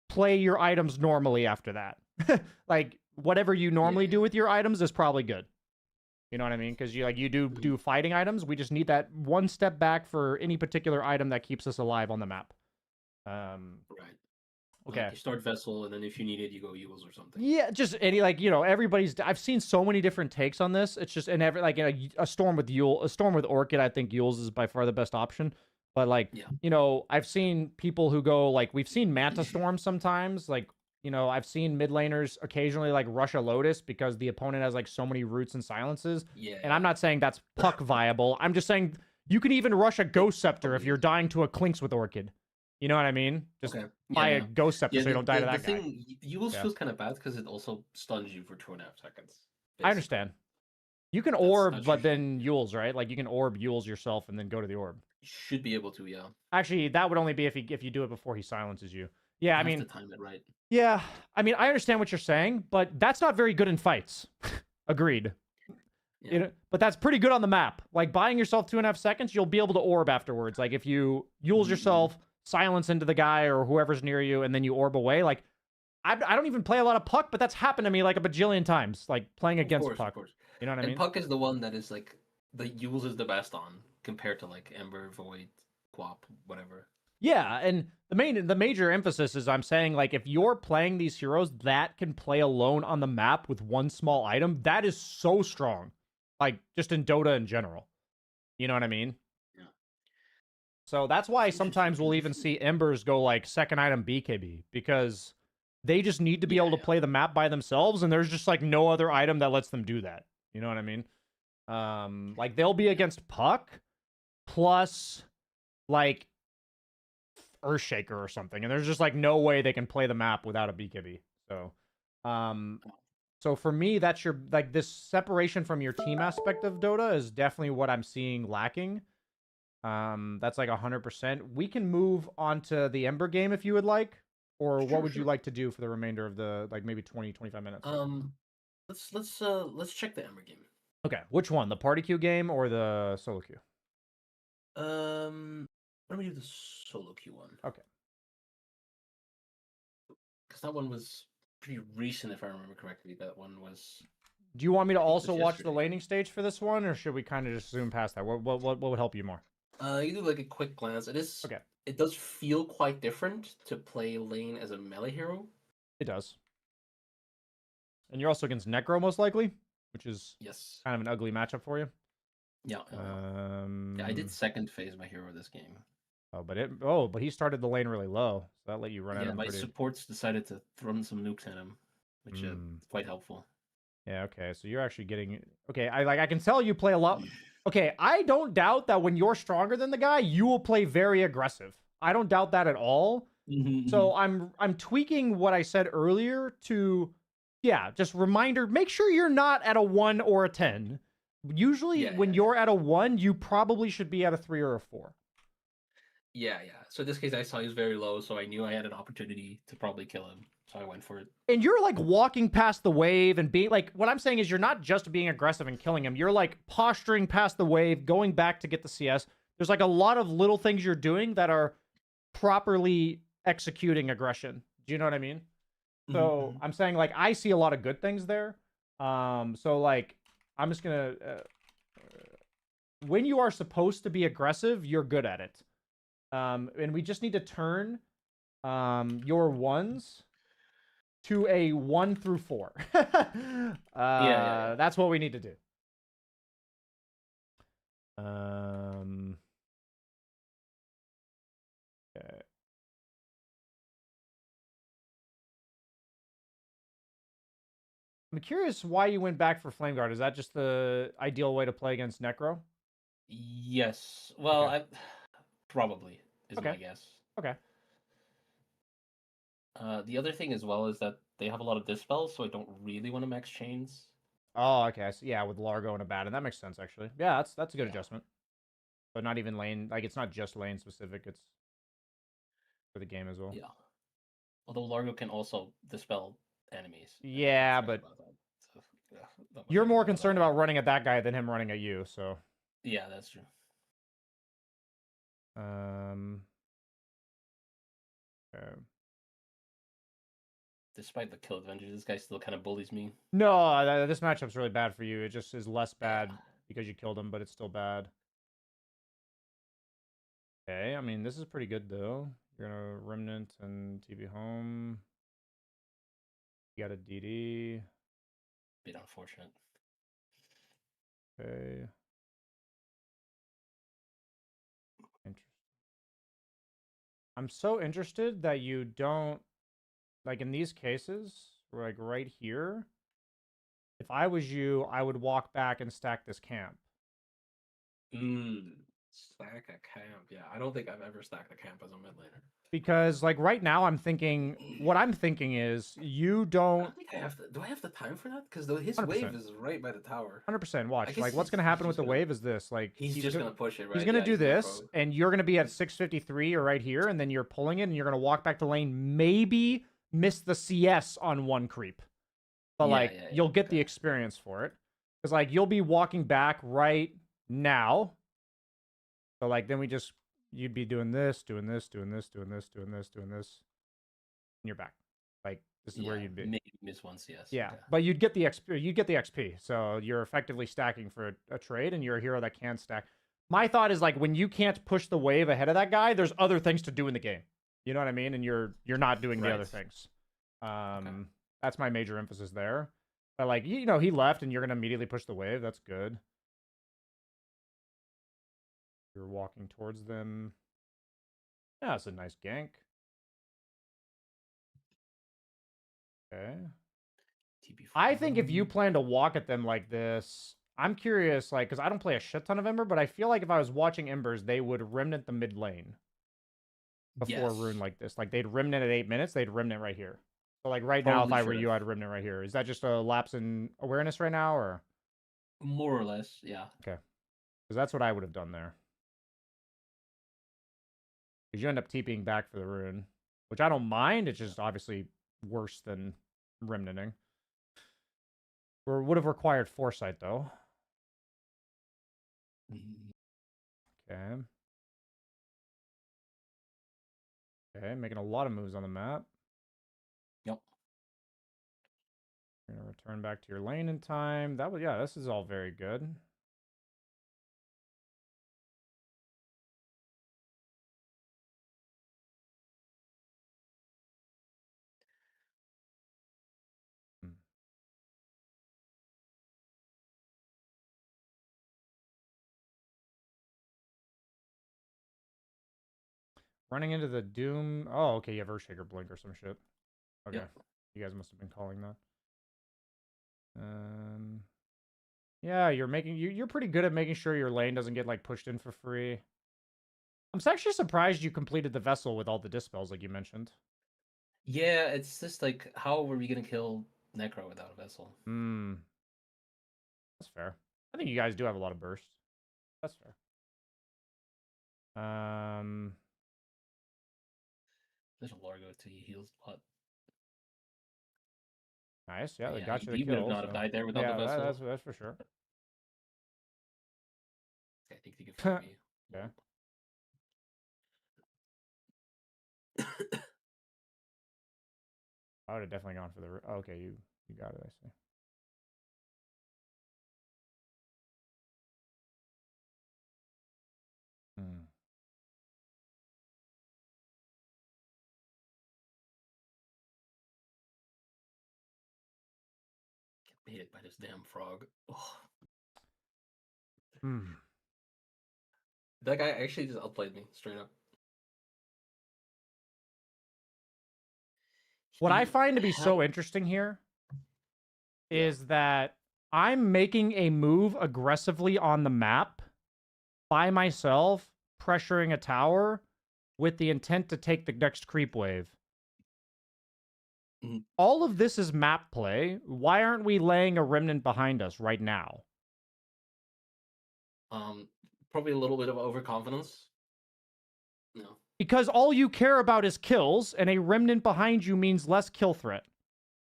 play your items normally after that. Like, whatever you normally do with your items is probably good. You know what I mean? Because you do fighting items. We just need that one step back for any particular item that keeps us alive on the map. Right. Okay. Like you start Vessel, and then if you need it, you go Eagles or something. Yeah, just any, like, you know, I've seen so many different takes on this. It's just a Storm with Yule, a Storm with Orchid. I think Yule's is by far the best option. But, like, you know, I've seen people who go, like, we've seen Manta Storm sometimes. Like, you know, I've seen mid laners occasionally, like, rush a Lotus because the opponent has, like, so many roots and silences. Yeah. And I'm not saying that's puck viable. I'm just saying you can even rush a Ghost Scepter if you're dying to a Clinks with Orchid. You know what I mean? Just buy a Ghost Scepter so you don't die to that guy. Yule's feels kind of bad because it also stuns you for 2.5 seconds. Basically. I understand. You can orb, but then Yule's, right? Like, you can orb Yule's yourself and then go to the orb. Should be able to, yeah. Actually, that would only be if you do it before he silences you. Yeah, I mean, have to time it right. Yeah, I mean, I understand what you're saying, but that's not very good in fights. Agreed. Yeah. You know, but that's pretty good on the map. Like, buying yourself 2.5 seconds, you'll be able to orb afterwards. Like, if you Yule's yourself, silence into the guy or whoever's near you, and then you orb away. Like, I don't even play a lot of Puck, but that's happened to me like a bajillion times. Like, playing against Puck. Of course. You know what I mean? And Puck is the one that is, like, the Yule's is the best on compared to, like, Ember, Void, co-op, whatever. Yeah, and the major emphasis is I'm saying like if you're playing these heroes that can play alone on the map with one small item, that is so strong. Like just in Dota in general. You know what I mean? Yeah. So that's why It's interesting sometimes we'll even see Embers go like second item BKB because they just need to be able to play the map by themselves, and there's just like no other item that lets them do that. You know what I mean? Like they'll be against Puck plus like Earthshaker or something, and there's just like no way they can play the map without a BKB. So, so for me, that's your like this separation from your team aspect of Dota is definitely what I'm seeing lacking. That's like 100%. We can move on to the Ember game if you would like, or what would you like to do for the remainder of the like maybe 20-25 minutes? Let's check the Ember game. Okay, which one? The party queue game or the solo queue? Let me do the solo queue one. Okay. Because that one was pretty recent, if I remember correctly. That one was. Do you want me to also watch yesterday. the laning stage for this one, or should we kind of just zoom past that? What would help you more? You do like a quick glance. It is Okay. It does feel quite different to play lane as a melee hero. It does. And you're also against Necro most likely, which is kind of an ugly matchup for you. Yeah. Yeah, I did second phase my hero this game. But he started the lane really low, so that let you run at him. Yeah, my supports decided to throw some nukes at him, which is quite helpful. Yeah, okay. So you're actually getting I can tell you play a lot. Okay, I don't doubt that when you're stronger than the guy, you will play very aggressive. I don't doubt that at all. So I'm tweaking what I said earlier to just reminder, make sure you're not at a 1 or a 10. Usually when you're at a 1, you probably should be at a 3 or a 4. Yeah. So in this case, I saw he was very low, so I knew I had an opportunity to probably kill him. So I went for it. And you're like walking past the wave and being like, what I'm saying is you're not just being aggressive and killing him. You're like posturing past the wave, going back to get the CS. There's like a lot of little things you're doing that are properly executing aggression. Do you know what I mean? So I'm saying like I see a lot of good things there. So like I'm just gonna when you are supposed to be aggressive, you're good at it. And we just need to turn your ones to a 1 through 4. That's what we need to do. Okay. I'm curious why you went back for Flame Guard. Is that just the ideal way to play against Necro? Yes. Well, okay. Probably is my guess. Okay. The other thing as well is that they have a lot of dispels, so I don't really want to max chains. Oh, okay. So, yeah, with Largo and Abaddon, that makes sense actually. Yeah, that's a good adjustment. But not even lane, like it's not just lane specific. It's for the game as well. Yeah. Although Largo can also dispel enemies. Yeah, but you're more concerned about running at that guy than him running at you. So. Yeah, that's true. Okay. Despite the kill advantage, this guy still kind of bullies me. No, this matchup's really bad for you. It just is less bad because you killed him, but it's still bad. Okay, I mean, this is pretty good, though. You're gonna Remnant and TB home. You got a DD. Bit unfortunate. Okay. Interesting. I'm so interested that you don't... Like, in these cases, like right here, if I was you, I would walk back and stack this camp. Stack a camp. Yeah, I don't think I've ever stacked a camp as a mid laner. Because, like, right now I'm thinking... What I'm thinking is, you don't... I don't think I have to... Do I have the time for that? Because his 100%. Wave is right by the tower. 100%. Watch. Like, what's going to happen with the wave is this. Like, he's just going to push it, right? He's going to do this, and you're going to be at 653 or right here, and then you're pulling it, and you're going to walk back to lane, maybe miss the CS on one creep. But, you'll get the experience for it. Because, like, you'll be walking back right now. So, like, then you'd be doing this, doing this, doing this, doing this, doing this, doing this. And you're back. Like, this is where you'd be. Maybe miss one CS. Yeah, but you'd get the XP. So you're effectively stacking for a trade, and you're a hero that can stack. my thought is like when you can't push the wave ahead of that guy, there's other things to do in the game. You know what I mean? And you're not doing the other things. That's my major emphasis there. But like, you know, he left and you're gonna immediately push the wave. That's good. You're walking towards them. Yeah, that's a nice gank. Okay. I think if you plan to walk at them like this, I'm curious, like, because I don't play a shit ton of Ember, but I feel like if I was watching Embers, they would remnant the mid lane before Rune like this. Like, they'd remnant at 8 minutes, they'd remnant right here. So, like, right now, if I were you, I'd remnant right here. Is that just a lapse in awareness right now, or? More or less, yeah. Okay. Because that's what I would have done there. Because you end up TPing back for the Rune, which I don't mind. It's just obviously worse than remnanting. Or would have required foresight, though. Okay. Okay, making a lot of moves on the map. Yep. You're gonna return back to your lane in time. That was, yeah, this is all very good. Running into the Doom. Oh, okay, you have Earthshaker Blink or some shit. Okay. Yep. You guys must have been calling that. Yeah, you're pretty good at making sure your lane doesn't get like pushed in for free. I'm actually surprised you completed the vessel with all the dispels like you mentioned. Yeah, it's just like, how were we gonna kill Necro without a vessel? That's fair. I think you guys do have a lot of burst. That's fair. There's a Largo too, he heals a lot. Nice, yeah, they got you the kill. He would not have died there without the vessel. That's for sure. I think they could find me. Yeah. I would have definitely gone for the... Oh, okay, you got it, I see. Get baited by this damn frog. Oh. That guy actually just outplayed me, straight up. What I find to be so interesting here is that I'm making a move aggressively on the map by myself, pressuring a tower with the intent to take the next creep wave. All of this is map play. Why aren't we laying a remnant behind us right now? Probably a little bit of overconfidence. No. Because all you care about is kills, and a remnant behind you means less kill threat.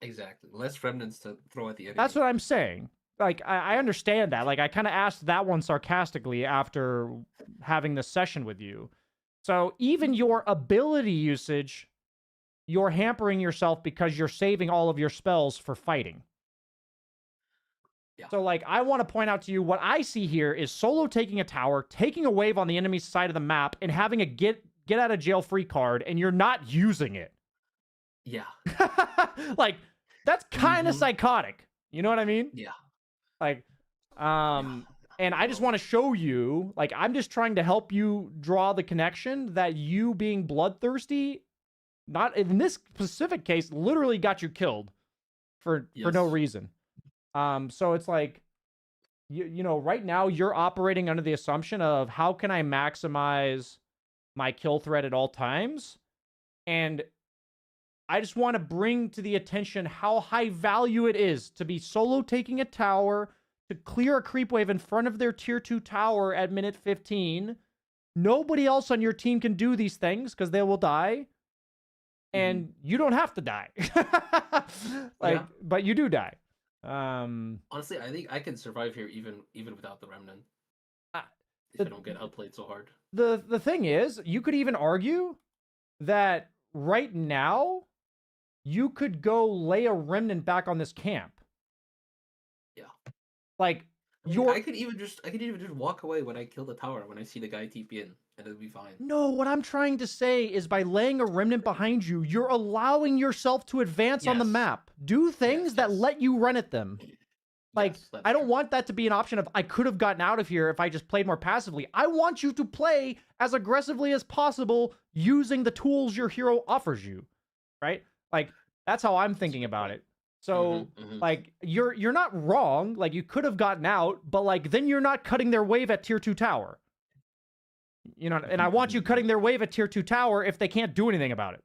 Exactly. Less remnants to throw at the enemy. That's what I'm saying. Like, I understand that. Like, I kind of asked that one sarcastically after having this session with you. So even your ability usage, you're hampering yourself because you're saving all of your spells for fighting. Yeah. So, like, I want to point out to you what I see here is Solo taking a tower, taking a wave on the enemy's side of the map, and having a get out of jail free card, and you're not using it. Yeah. Like, that's kind of psychotic. You know what I mean? Yeah. Like, and I just want to show you, like, I'm just trying to help you draw the connection that you being bloodthirsty, not in this specific case, literally got you killed for no reason. So it's like, you know, right now you're operating under the assumption of how can I maximize my kill threat at all times? And I just want to bring to the attention how high value it is to be solo taking a tower to clear a creep wave in front of their tier 2 tower at minute 15. Nobody else on your team can do these things because they will die. And you don't have to die. But you do die. Honestly, I think I can survive here even without the remnant. If I don't get outplayed so hard. The thing is, you could even argue that right now you could go lay a remnant back on this camp. Yeah. Like, I could even just walk away when I kill the tower when I see the guy TP in, and it'll be fine. No, what I'm trying to say is by laying a remnant behind you, you're allowing yourself to advance on the map. Do things that let you run at them. Like, I don't want that to be an option of I could have gotten out of here if I just played more passively. I want you to play as aggressively as possible using the tools your hero offers you, right? Like, that's how I'm thinking about it. So, like, you're not wrong. Like, you could have gotten out, but, like, then you're not cutting their wave at tier 2 tower. You know, and I want you cutting their wave at tier 2 tower if they can't do anything about it.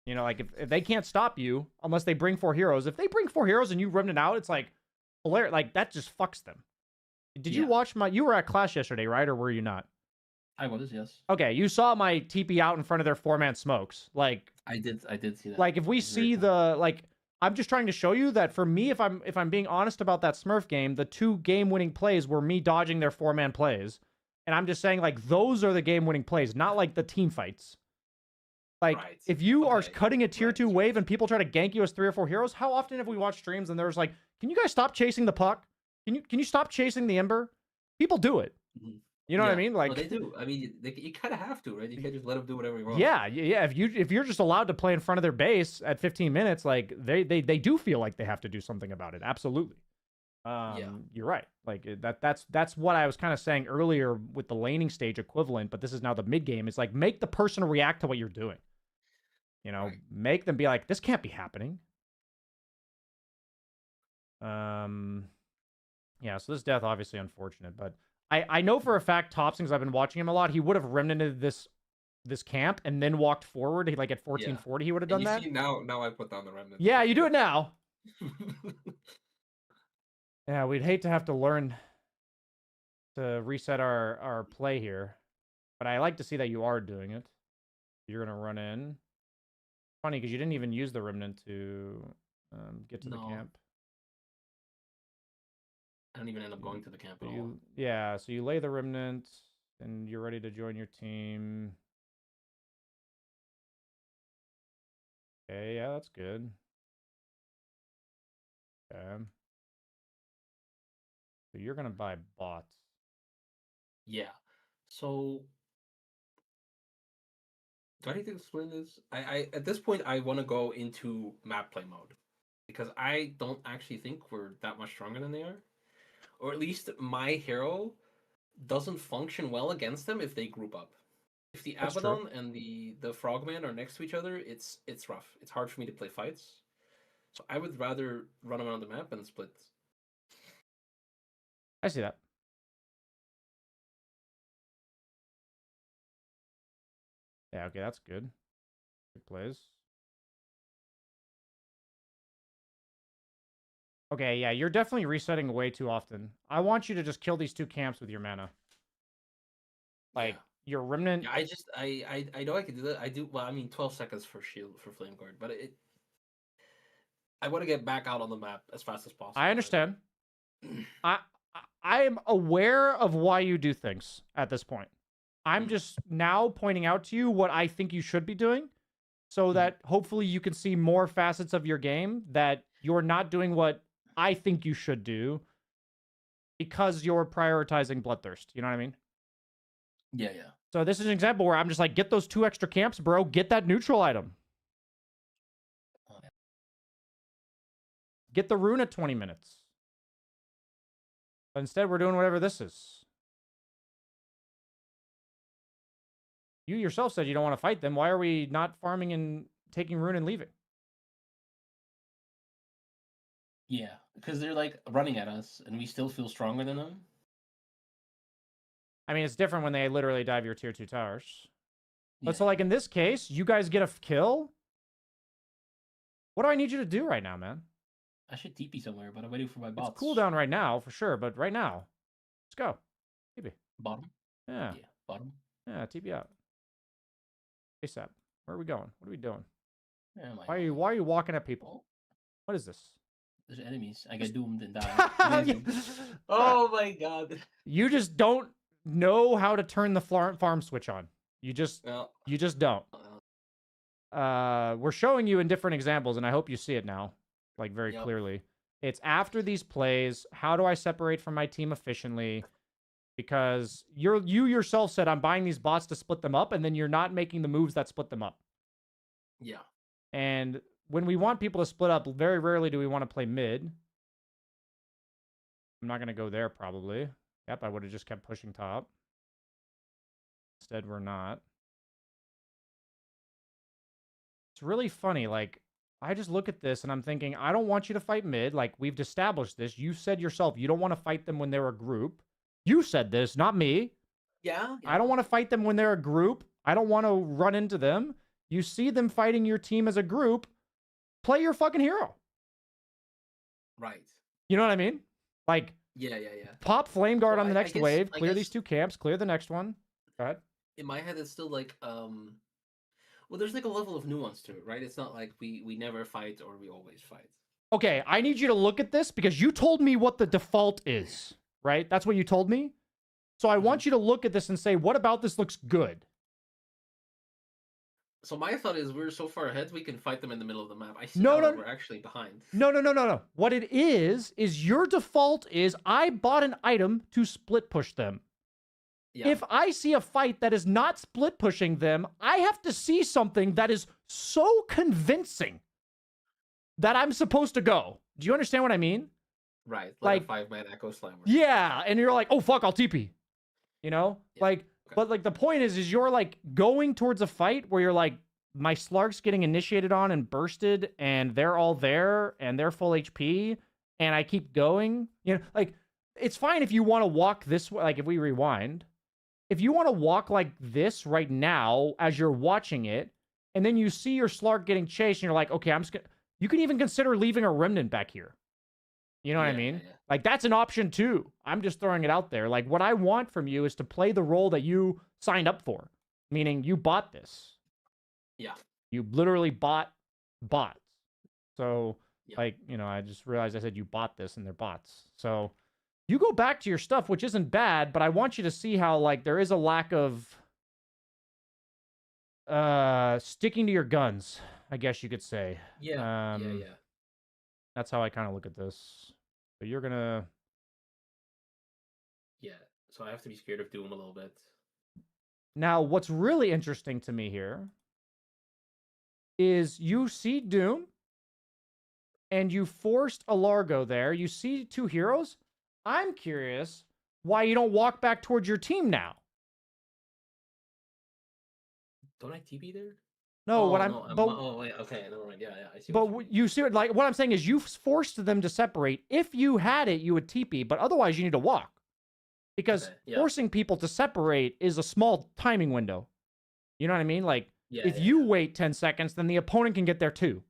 You know, like, if they can't stop you unless they bring 4 heroes. If they bring 4 heroes and you remnant out, it's like, hilarious. Like, that just fucks them. Did you watch you were at class yesterday, right? Or were you not? I was, yes. Okay, you saw my TP out in front of their 4-man smokes. Like, I did see that. Like, if we see the, like, I'm just trying to show you that for me, if I'm being honest about that Smurf game, the 2 game-winning plays were me dodging their 4-man plays. And I'm just saying, like, those are the game-winning plays, not, like, the team fights. Like, if you are cutting a tier 2 wave and people try to gank you as 3 or 4 heroes, how often have we watched streams and there's like, can you guys stop chasing the puck? Can you stop chasing the ember? People do it. You know what I mean? Like, well, they do. I mean, you kind of have to, right? You can't just let them do whatever you want. Yeah. If you're just allowed to play in front of their base at 15 minutes, like they do feel like they have to do something about it. Absolutely. You're right. Like that's what I was kind of saying earlier with the laning stage equivalent, but this is now the mid game. It's like make the person react to what you're doing. You know, make them be like, this can't be happening. Yeah, so this death obviously unfortunate, but I know for a fact Topsings, I've been watching him a lot, he would have remnanted this camp and then walked forward. He, like at 1440, he would have done that. See, now I put down the remnant. Yeah, you do it now. Yeah, we'd hate to have to learn to reset our play here, but I like to see that you are doing it. You're gonna run in. Funny because you didn't even use the remnant to get to the camp. I don't even end up going to the camp at all. Yeah, so you lay the remnant and you're ready to join your team. Okay, yeah, that's good. Okay. So you're gonna buy bots. Yeah. So do I need to explain this? I at this point I want to go into map play mode because I don't actually think we're that much stronger than they are, or at least my hero doesn't function well against them if they group up. If the Abaddon and the Frogman are next to each other, it's rough. It's hard for me to play fights. So I would rather run around the map and split. I see that. Yeah, okay, that's good. Good plays. Okay, yeah, you're definitely resetting way too often. I want you to just kill these 2 camps with your mana. Like, your remnant... Yeah, I know I can do that. I do, well, I mean, 12 seconds for shield, for flame guard, but I want to get back out on the map as fast as possible. I understand. I am aware of why you do things at this point. I'm just now pointing out to you what I think you should be doing so that hopefully you can see more facets of your game that you're not doing what I think you should do because you're prioritizing Bloodthirst. You know what I mean? Yeah. So this is an example where I'm just like, get those 2 extra camps, bro. Get that neutral item. Get the rune at 20 minutes. But instead, we're doing whatever this is. You yourself said you don't want to fight them. Why are we not farming and taking rune and leaving? Yeah, because they're like running at us and we still feel stronger than them. I mean, it's different when they literally dive your tier 2 towers. But so, like, in this case, you guys get a kill? What do I need you to do right now, man? I should TP somewhere, but I'm waiting for my bots. It's cooldown right now, for sure, but right now. Let's go. TP. Bottom? Yeah. Yeah, bottom. Yeah, TP out. ASAP. Where are we going? What are we doing? Why are you walking at people? What is this? There's enemies. I get doomed and die. Oh my god. You just don't know how to turn the farm switch on. You just don't. We're showing you in different examples, and I hope you see it now, like very clearly. It's after these plays, how do I separate from my team efficiently? Because you yourself said I'm buying these bots to split them up, and then you're not making the moves that split them up. Yeah. And when we want people to split up, very rarely do we want to play mid. I'm not going to go there probably. Yep, I would have just kept pushing top. Instead, we're not. It's really funny. Like, I just look at this and I'm thinking, I don't want you to fight mid. Like, we've established this. You said yourself you don't want to fight them when they're a group. You said this, not me. Yeah. I don't want to fight them when they're a group. I don't want to run into them. You see them fighting your team as a group, play your fucking hero. Right. You know what I mean? Like, yeah. Pop Flame Guard on the next wave, I clear guess these 2 camps, clear the next one. Go ahead. In my head, it's still like, well, there's like a level of nuance to it, right? It's not like we never fight or we always fight. Okay, I need you to look at this because you told me what the default is, right? That's what you told me. So I want you to look at this and say, what about this looks good? So my thought is we're so far ahead we can fight them in the middle of the map. I see No, we're actually behind. No. What it is your default is I bought an item to split push them. Yeah. If I see a fight that is not split pushing them, I have to see something that is so convincing that I'm supposed to go. Do you understand what I mean? Right. Like a 5-man Echo Slammer. Yeah. And you're like, oh, fuck, I'll TP. You know? Yeah. Like, okay. But like the point is you're like going towards a fight where you're like, my Slark's getting initiated on and bursted and they're all there and they're full HP and I keep going. You know, like it's fine if you want to walk this way. Like if we rewind, if you want to walk like this right now as you're watching it, and then you see your Slark getting chased and you're like, okay, I'm just gonna, you can even consider leaving a remnant back here. You know what I mean? Yeah. Like that's an option too. I'm just throwing it out there. Like what I want from you is to play the role that you signed up for, meaning you bought this. Yeah. You literally bought bots. So like, you know, I just realized I said you bought this and they're bots. So you go back to your stuff, which isn't bad, but I want you to see how like there is a lack of sticking to your guns, I guess you could say. Yeah. That's how I kind of look at this. So you're gonna. Yeah. So I have to be scared of Doom a little bit. Now, what's really interesting to me here is you see Doom and you forced a Largo there. You see 2 heroes. I'm curious why you don't walk back towards your team now. Don't I TP there? No, okay, never mind. Yeah, I see. But you see, like what I'm saying is you forced them to separate. If you had it, you would TP, but otherwise you need to walk. Because forcing people to separate is a small timing window. You know what I mean? Like if you wait 10 seconds, then the opponent can get there too.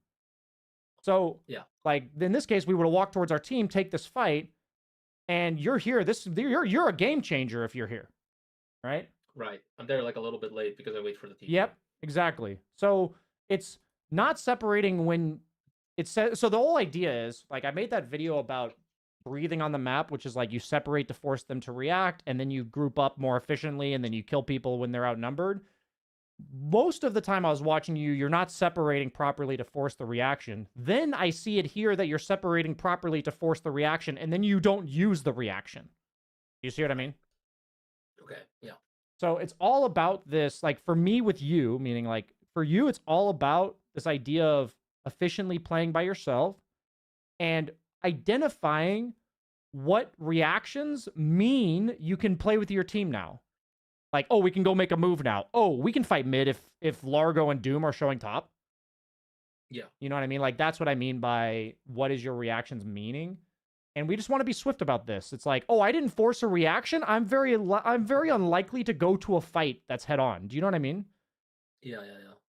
So like in this case, we would have walked towards our team, take this fight, and you're here. You're a game changer if you're here, right? Right. I'm there like a little bit late because I wait for the TP. Yep, exactly. So it's not separating when it says. So the whole idea is like I made that video about breathing on the map, which is like you separate to force them to react, and then you group up more efficiently, and then you kill people when they're outnumbered. Most of the time I was watching you, you're not separating properly to force the reaction. Then I see it here that you're separating properly to force the reaction, and then you don't use the reaction. You see what I mean? Okay, yeah. So it's all about this, like for me with you, meaning like for you, it's all about this idea of efficiently playing by yourself and identifying what reactions mean you can play with your team now. Like, oh, we can go make a move now. Oh, we can fight mid if Largo and Doom are showing top. Yeah. You know what I mean? Like, that's what I mean by what is your reactions meaning. And we just want to be swift about this. It's like, oh, I didn't force a reaction. I'm very unlikely to go to a fight that's head on. Do you know what I mean? Yeah.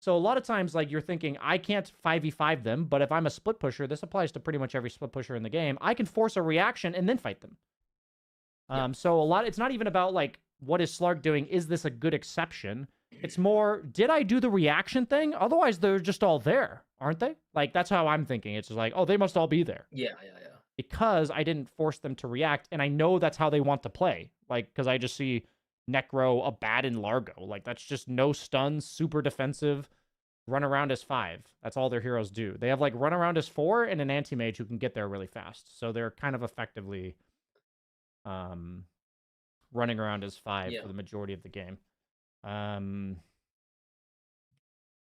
So a lot of times, like you're thinking, I can't 5v5 them, but if I'm a split pusher, this applies to pretty much every split pusher in the game. I can force a reaction and then fight them. So it's not even about like, what is Slark doing? Is this a good exception? It's more, did I do the reaction thing? Otherwise, they're just all there, aren't they? Like, that's how I'm thinking. It's just like, oh, they must all be there. Yeah. Because I didn't force them to react, and I know that's how they want to play. Like, because I just see Necro, Abaddon, Largo. Like, that's just no stuns, super defensive. run around as 5. That's all their heroes do. They have like run around as 4 and an anti-mage who can get there really fast. So they're kind of effectively running around as 5 Yeah. for the majority of the game.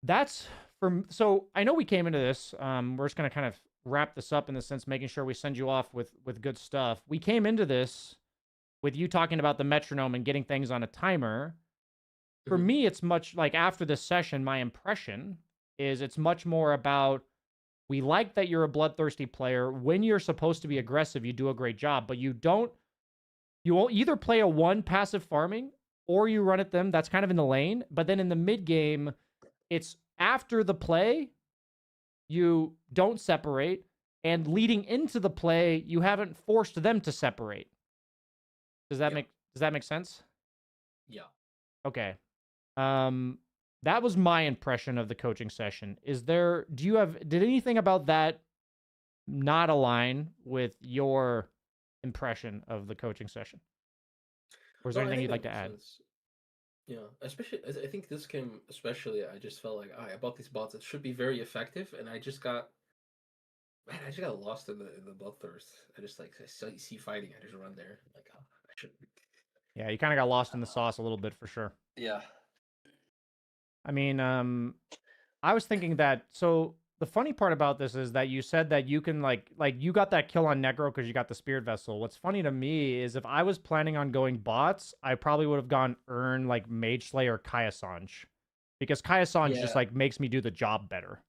That's from. So I know we came into this. We're just gonna kind of wrap this up in the sense, making sure we send you off with good stuff. We came into this with you talking about the metronome and getting things on a timer. For Mhm. me, it's much like after this session, my impression is it's much more about we like that you're a bloodthirsty player. When you're supposed to be aggressive, you do a great job, but you don't. You will either play a 1 passive farming or you run at them. That's kind of in the lane. But then in the mid game, it's after the play, you don't separate. And leading into the play, you haven't forced them to separate. Does that Yeah. make sense? Yeah. Okay. That was my impression of the coaching session. Did anything about that not align with your impression of the coaching session? Or is No, there I anything think you'd that like to makes add? sense. Yeah, especially I think this came especially. I just felt like I bought these bots that should be very effective, and I just got man, I just got lost in the bloodthirst. I just like see fighting, I just run there like oh, I should. Yeah, you kind of got lost in the Uh, sauce a little bit for sure. yeah. I mean, I was thinking that. So the funny part about this is that you said that you can like you got that kill on Necro because you got the Spirit Vessel. What's funny to me is if I was planning on going bots, I probably would have gone earn like Mage Slayer Kaya Sanj, because Kaya Sanj just Yeah. like makes me do the job better.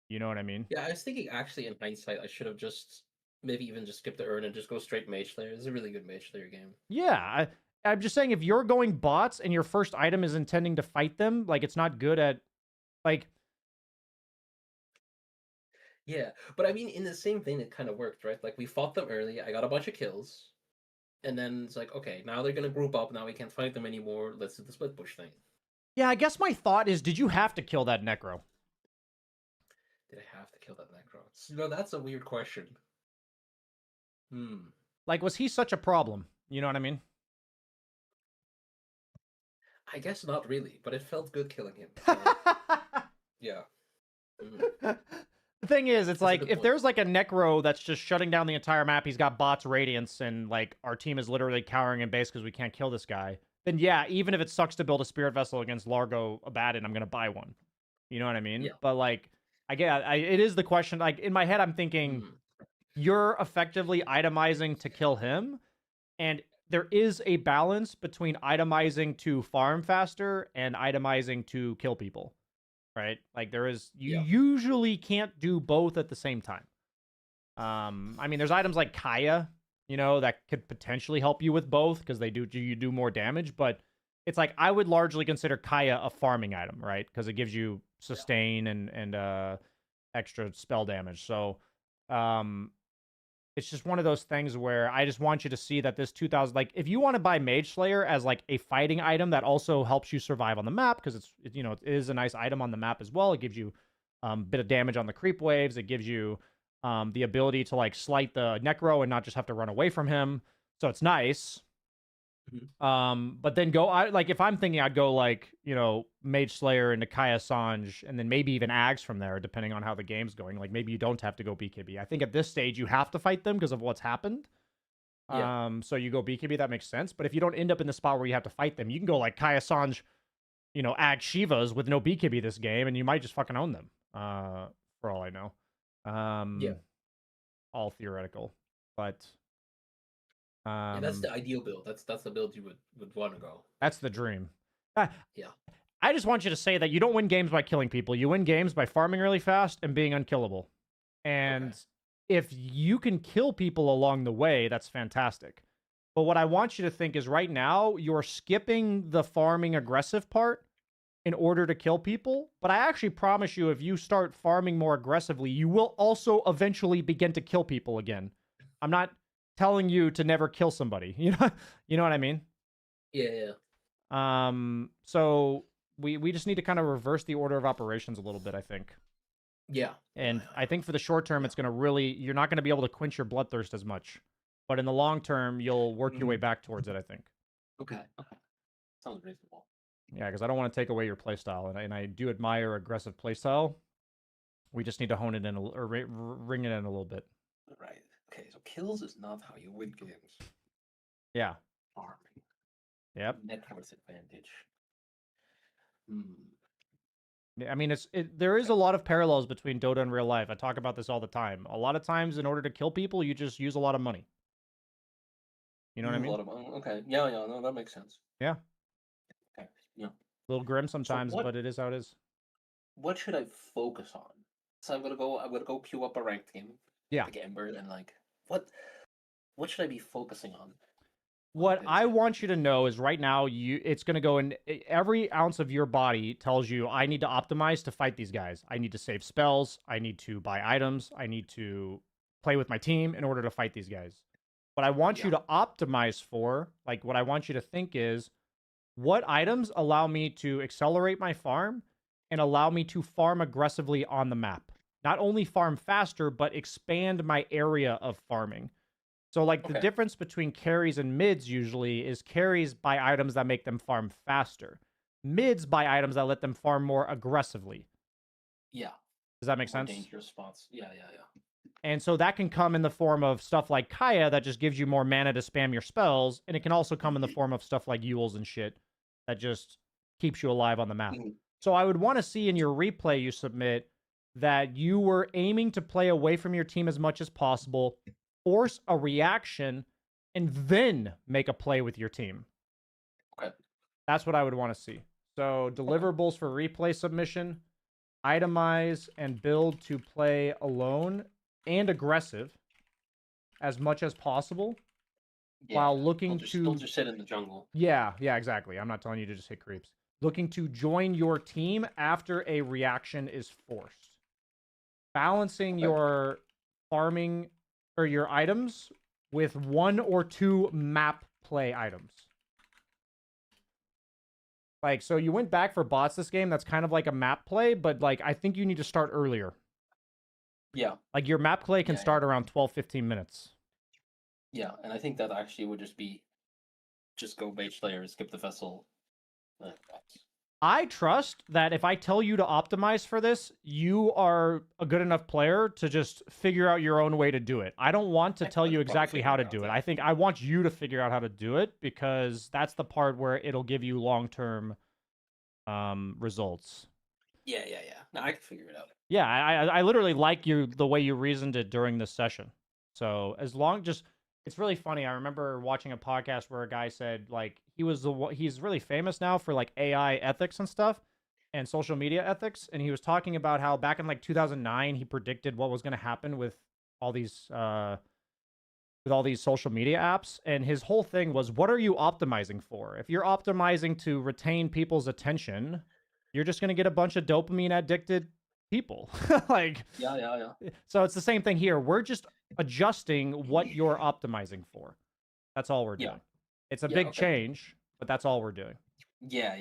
You know what I mean? Yeah, I was thinking actually in hindsight, I should have just maybe even just skip the urn and just go straight Mage Slayer. This is a really good Mage Slayer game. Yeah, I'm just saying if you're going bots and your first item is intending to fight them, like it's not good at like Yeah, but I mean, in the same thing, it kind of worked, right? Like we fought them early, I got a bunch of kills, and then it's like, okay, now they're gonna group up. Now we can't fight them anymore. Let's do the split push thing. yeah, I guess my thought is did you have to kill that Necro? Did I have to kill that Necron? You know, that's a weird question. Hmm. Like was he such a problem? You know what I mean? I guess not really, but it felt good killing him. So yeah. Mhm. The thing is, it's That's a like good if point. there's like a Necro that's just shutting down the entire map, he's got bots radiance, and like our team is literally cowering in base because we can't kill this guy. Then yeah, even if it sucks to build a Spirit Vessel against Largo Abaddon, I'm gonna buy one. You know what I mean? Yeah. But like, it is the question. Like in my head, I'm thinking Mhm. you're effectively itemizing to kill him, and there is a balance between itemizing to farm faster and itemizing to kill people, right? Like there is, you Yeah. usually can't do both at the same time. I mean, there's items like Kaya, that could potentially help you with both because you do more damage, but it's like I would largely consider Kaya a farming item, right? Because it gives you Yeah. sustain and extra spell damage. So, um, it's just one of those things where I just want you to see that this 2000, like, if you want to buy Mage Slayer as like a fighting item that also helps you survive on the map, because it is a nice item on the map as well. It gives you a bit of damage on the creep waves. It gives you the ability to like slight the Necro and not just have to run away from him. So it's nice. Mhm. But then if I'm thinking I'd go like, Mage Slayer into Kaya Sanj and then maybe even Ags from there, depending on how the game's going. Like maybe you don't have to go BKB. I think at this stage you have to fight them because of what's happened. Yeah. So you go BKB, that makes sense. But if you don't end up in the spot where you have to fight them, you can go like Kaya Sanj, Ag Shivas with no BKB this game, and you might just fucking own them. For all I know. Yeah. All theoretical. But Yeah. That's um the ideal build. That's the build you would want to go. that's the dream. Uh, Yeah. I just want you to say that you don't win games by killing people. You win games by farming really fast and being unkillable. Okay. And if you can kill people along the way, that's fantastic. But what I want you to think is right now, you're skipping the farming aggressive part in order to kill people. But I actually promise you, if you start farming more aggressively, you will also eventually begin to kill people again. I'm not telling you to never kill somebody. You know what I mean? Yeah. Yeah. So we just need to kind of reverse the order of operations a little bit, I think. Yeah. Yeah. And Yeah. I think for the short term, Yeah. it's going to you're not going to be able to quench your bloodthirst as much. But in the long term, you'll work your way Mhm. back towards it, I think. Okay. Okay. Sounds reasonable. Yeah, because I don't want to take away your playstyle, and I do admire aggressive playstyle. We just need to hone it in or ring it in a little bit. Right. Okay, so kills is not how you win games. Yeah. Farming. Yep. Net worth advantage. Hmm. I mean, there is a lot of parallels between Dota and real life. I talk about this all the time. A lot of times, in order to kill people, you just use a lot of money. You know what I Use a mean? lot of money. Okay. Yeah, yeah, no, that makes sense. Yeah. Okay. Yeah. A little grim So sometimes, but it is how it is. what should I focus on? So I'm gonna go queue up a ranked game, Yeah. like Ember, and like what should I be focusing on? What I want you to know is right now, it's going to go in every ounce of your body tells you I need to optimize to fight these guys. I need to save spells. I need to buy items. I need to play with my team in order to fight these guys. What I want you to optimize for, like what I want you to think is, what items allow me to accelerate my farm and allow me to farm aggressively on the map? Not only farm faster, but expand my area of farming. So, like, the difference between carries and mids usually is carries buy items that make them farm faster. Mids buy items that let them farm more aggressively. Yeah. Does that make More sense? dangerous spots. Yeah, yeah, yeah. And so that can come in the form of stuff like Kaya that just gives you more mana to spam your spells, and it can also come in the form of stuff like Yules and shit that just keeps you alive on the map. So I would want to see in your replay you submit that you were aiming to play away from your team as much as possible, force a reaction, and then make a play with your team. Okay. That's what I would want to see. So deliverables for replay submission, itemize and build to play alone and aggressive as much as possible, while looking don't just sit in the jungle. Yeah, exactly. I'm not telling you to just hit creeps. Looking to join your team after a reaction is forced. Balancing your farming or your items with 1 or 2 map play items. Like, so you went back for bots this game. That's kind of like a map play, but like, I think you need to start earlier. Yeah. Like, your map play can start around 12, 15 minutes. Yeah, and I think that actually would just go base layer, skip the vessel. I trust that if I tell you to optimize for this, you are a good enough player to just figure out your own way to do it. I don't want to tell you exactly how to do it. I think I want you to figure out how to do it, because that's the part where it'll give you long-term results. Yeah. No, I can figure it out. Yeah, I literally like the way you reasoned it during this session. So it's really funny. I remember watching a podcast where a guy said, like, he's really famous now for like AI ethics and stuff and social media ethics, and he was talking about how back in like 2009 he predicted what was going to happen with all these social media apps, and his whole thing was, what are you optimizing for? If you're optimizing to retain people's attention, you're just going to get a bunch of dopamine addicted people. Like, yeah. So it's the same thing here. We're just adjusting what you're optimizing for. That's all we're doing. It's a big change, but that's all we're doing. Yeah.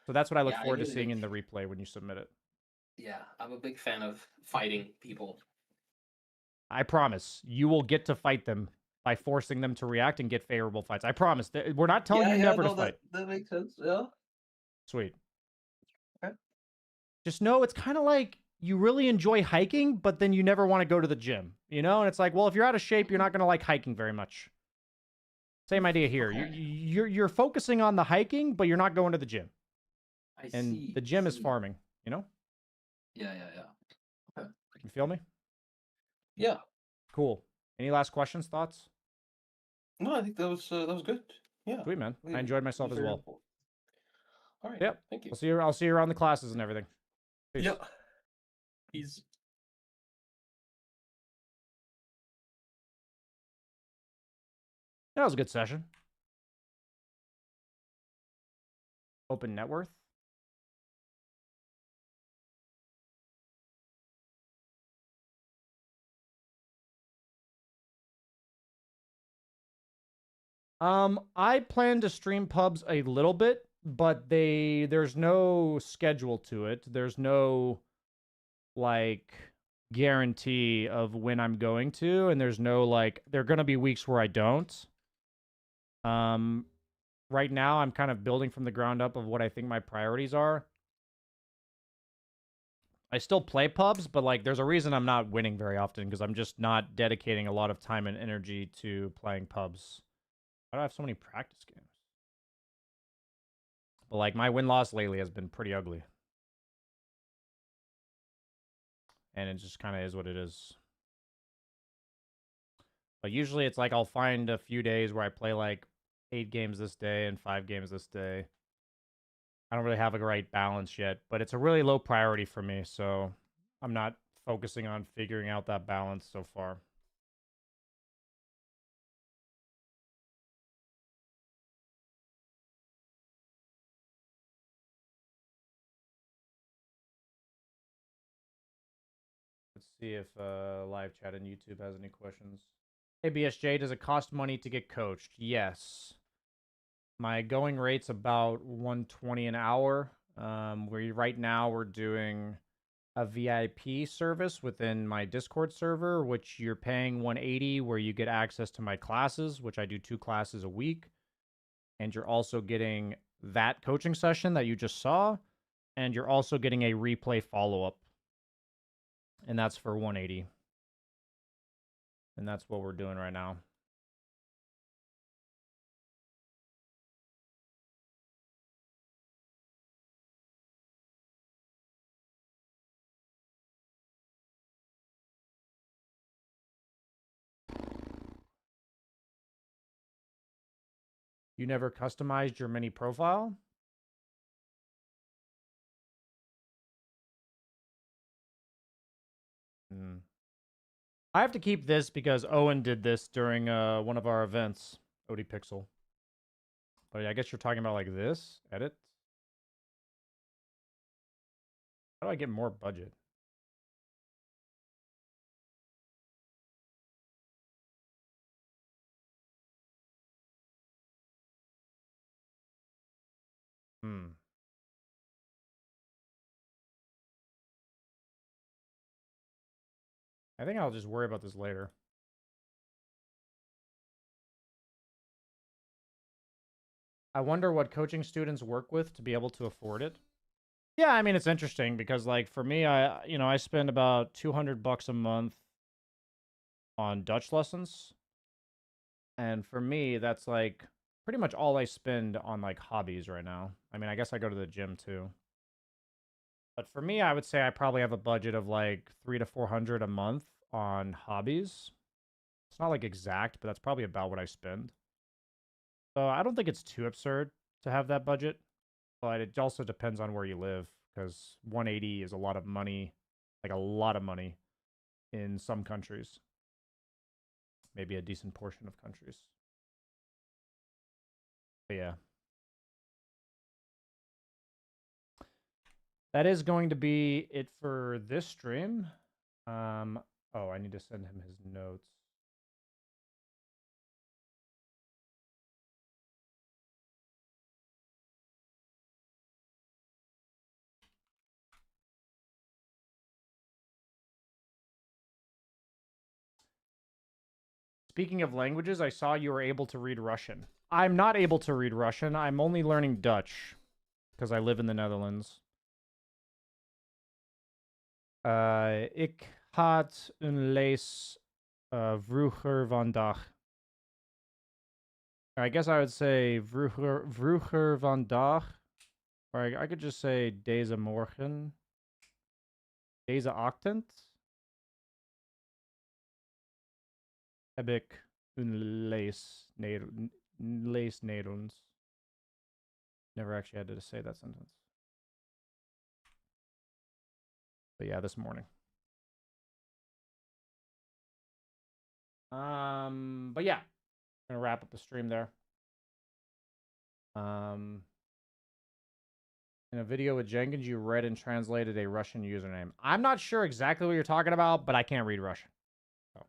So that's what I look forward to seeing in the replay when you submit it. Yeah, I'm a big fan of fighting people. I promise you will get to fight them by forcing them to react and get favorable fights. I promise. We're not telling you never to fight. That makes sense. Yeah. Sweet. Okay. Just know it's kind of like you really enjoy hiking, but then you never want to go to the gym, you know? And it's like, well, if you're out of shape, you're not going to like hiking very much. Same idea here. Okay. You're focusing on the hiking, but you're not going to the gym. I see. The gym is farming, you know? Yeah. Okay. You feel me? Yeah. Cool. Any last questions, thoughts? No, I think that was good. Yeah. Sweet, man. I enjoyed myself as well. Helpful. All right. Yep. Thank you. I'll see you around the classes and everything. Peace. Yep. Peace. That was a good session. Open net worth. I plan to stream pubs a little bit, but there's no schedule to it. There's no like guarantee of when I'm going to, and there's no like, there are going to be weeks where I don't. right now I'm kind of building from the ground up of what I think my priorities are. I still play pubs, but like there's a reason I'm not winning very often because I'm just not dedicating a lot of time and energy to playing pubs. Why do I have so many practice games? But like my win-loss lately has been pretty ugly. And it just kind of is what it is. But usually it's like I'll find a few days where I play like 8 games this day and 5 games this day. I don't really have a right balance yet, but it's a really low priority for me, so I'm not focusing on figuring out that balance so far. Let's see if live chat and YouTube has any questions. Hey BSJ, does it cost money to get coached? Yes. My going rate's about 120 an hour. Right now we're doing a VIP service within my Discord server, which you're paying 180, where you get access to my classes, which I do 2 classes a week. And you're also getting that coaching session that you just saw, and you're also getting a replay follow-up. And that's for 180. And that's what we're doing right now. You never customized your mini profile? I have to keep this because Owen did this during one of our events, OD Pixel. But I guess you're talking about like this? Edit? How do I get more budget? I think I'll just worry about this later. I wonder what coaching students work with to be able to afford it. Yeah, I mean, it's interesting because like for me, I spend about $200 a month on Dutch lessons. And for me, that's like pretty much all I spend on like hobbies right now. I mean, I guess I go to the gym too. But for me, I would say I probably have a budget of like 300 to 400 a month on hobbies. It's not like exact, but that's probably about what I spend. So I don't think it's too absurd to have that budget, but it also depends on where you live because 180 is a lot of money, like a lot of money in some countries. Maybe a decent portion of countries. But yeah. That is going to be it for this stream. Oh, I need to send him his notes. Speaking of languages, I saw you were able to read Russian. I'm not able to read Russian. I'm only learning Dutch because I live in the Netherlands. Ik had een les vroeger vandaag. I guess I would say vroeger vandaag. Or I could just say deze morgen. Deze ochtend. Heb ik een lees Nederlands. Never actually had to say that sentence. But yeah, this morning. But yeah, I'm gonna wrap up the stream there. In a video with Jenkins, you read and translated a Russian username. I'm not sure exactly what you're talking about, but I can't read Russian. So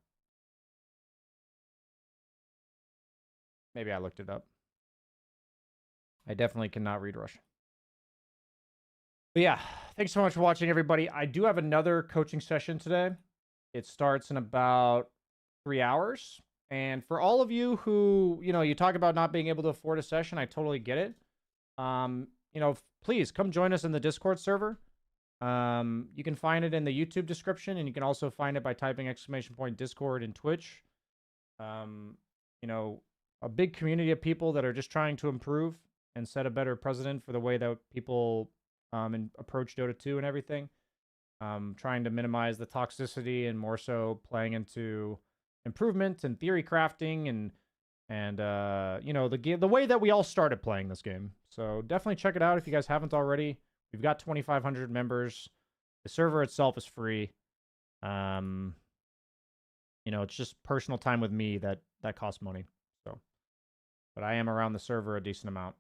maybe I looked it up. I definitely cannot read Russian. But yeah, thanks so much for watching, everybody. I do have another coaching session today. It starts in about 3 hours. And for all of you who, you talk about not being able to afford a session, I totally get it. Please come join us in the Discord server. You can find it in the YouTube description, and you can also find it by typing !Discord in Twitch. A big community of people that are just trying to improve and set a better precedent for the way that people approach Dota 2 and everything. Trying to minimize the toxicity and more so playing into improvement and theory crafting and the way that we all started playing this game. So definitely check it out if you guys haven't already. We've got 2,500 members. The server itself is free. It's just personal time with me that costs money. So, but I am around the server a decent amount.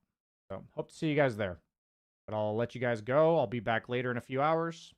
So hope to see you guys there. But I'll let you guys go. I'll be back later in a few hours.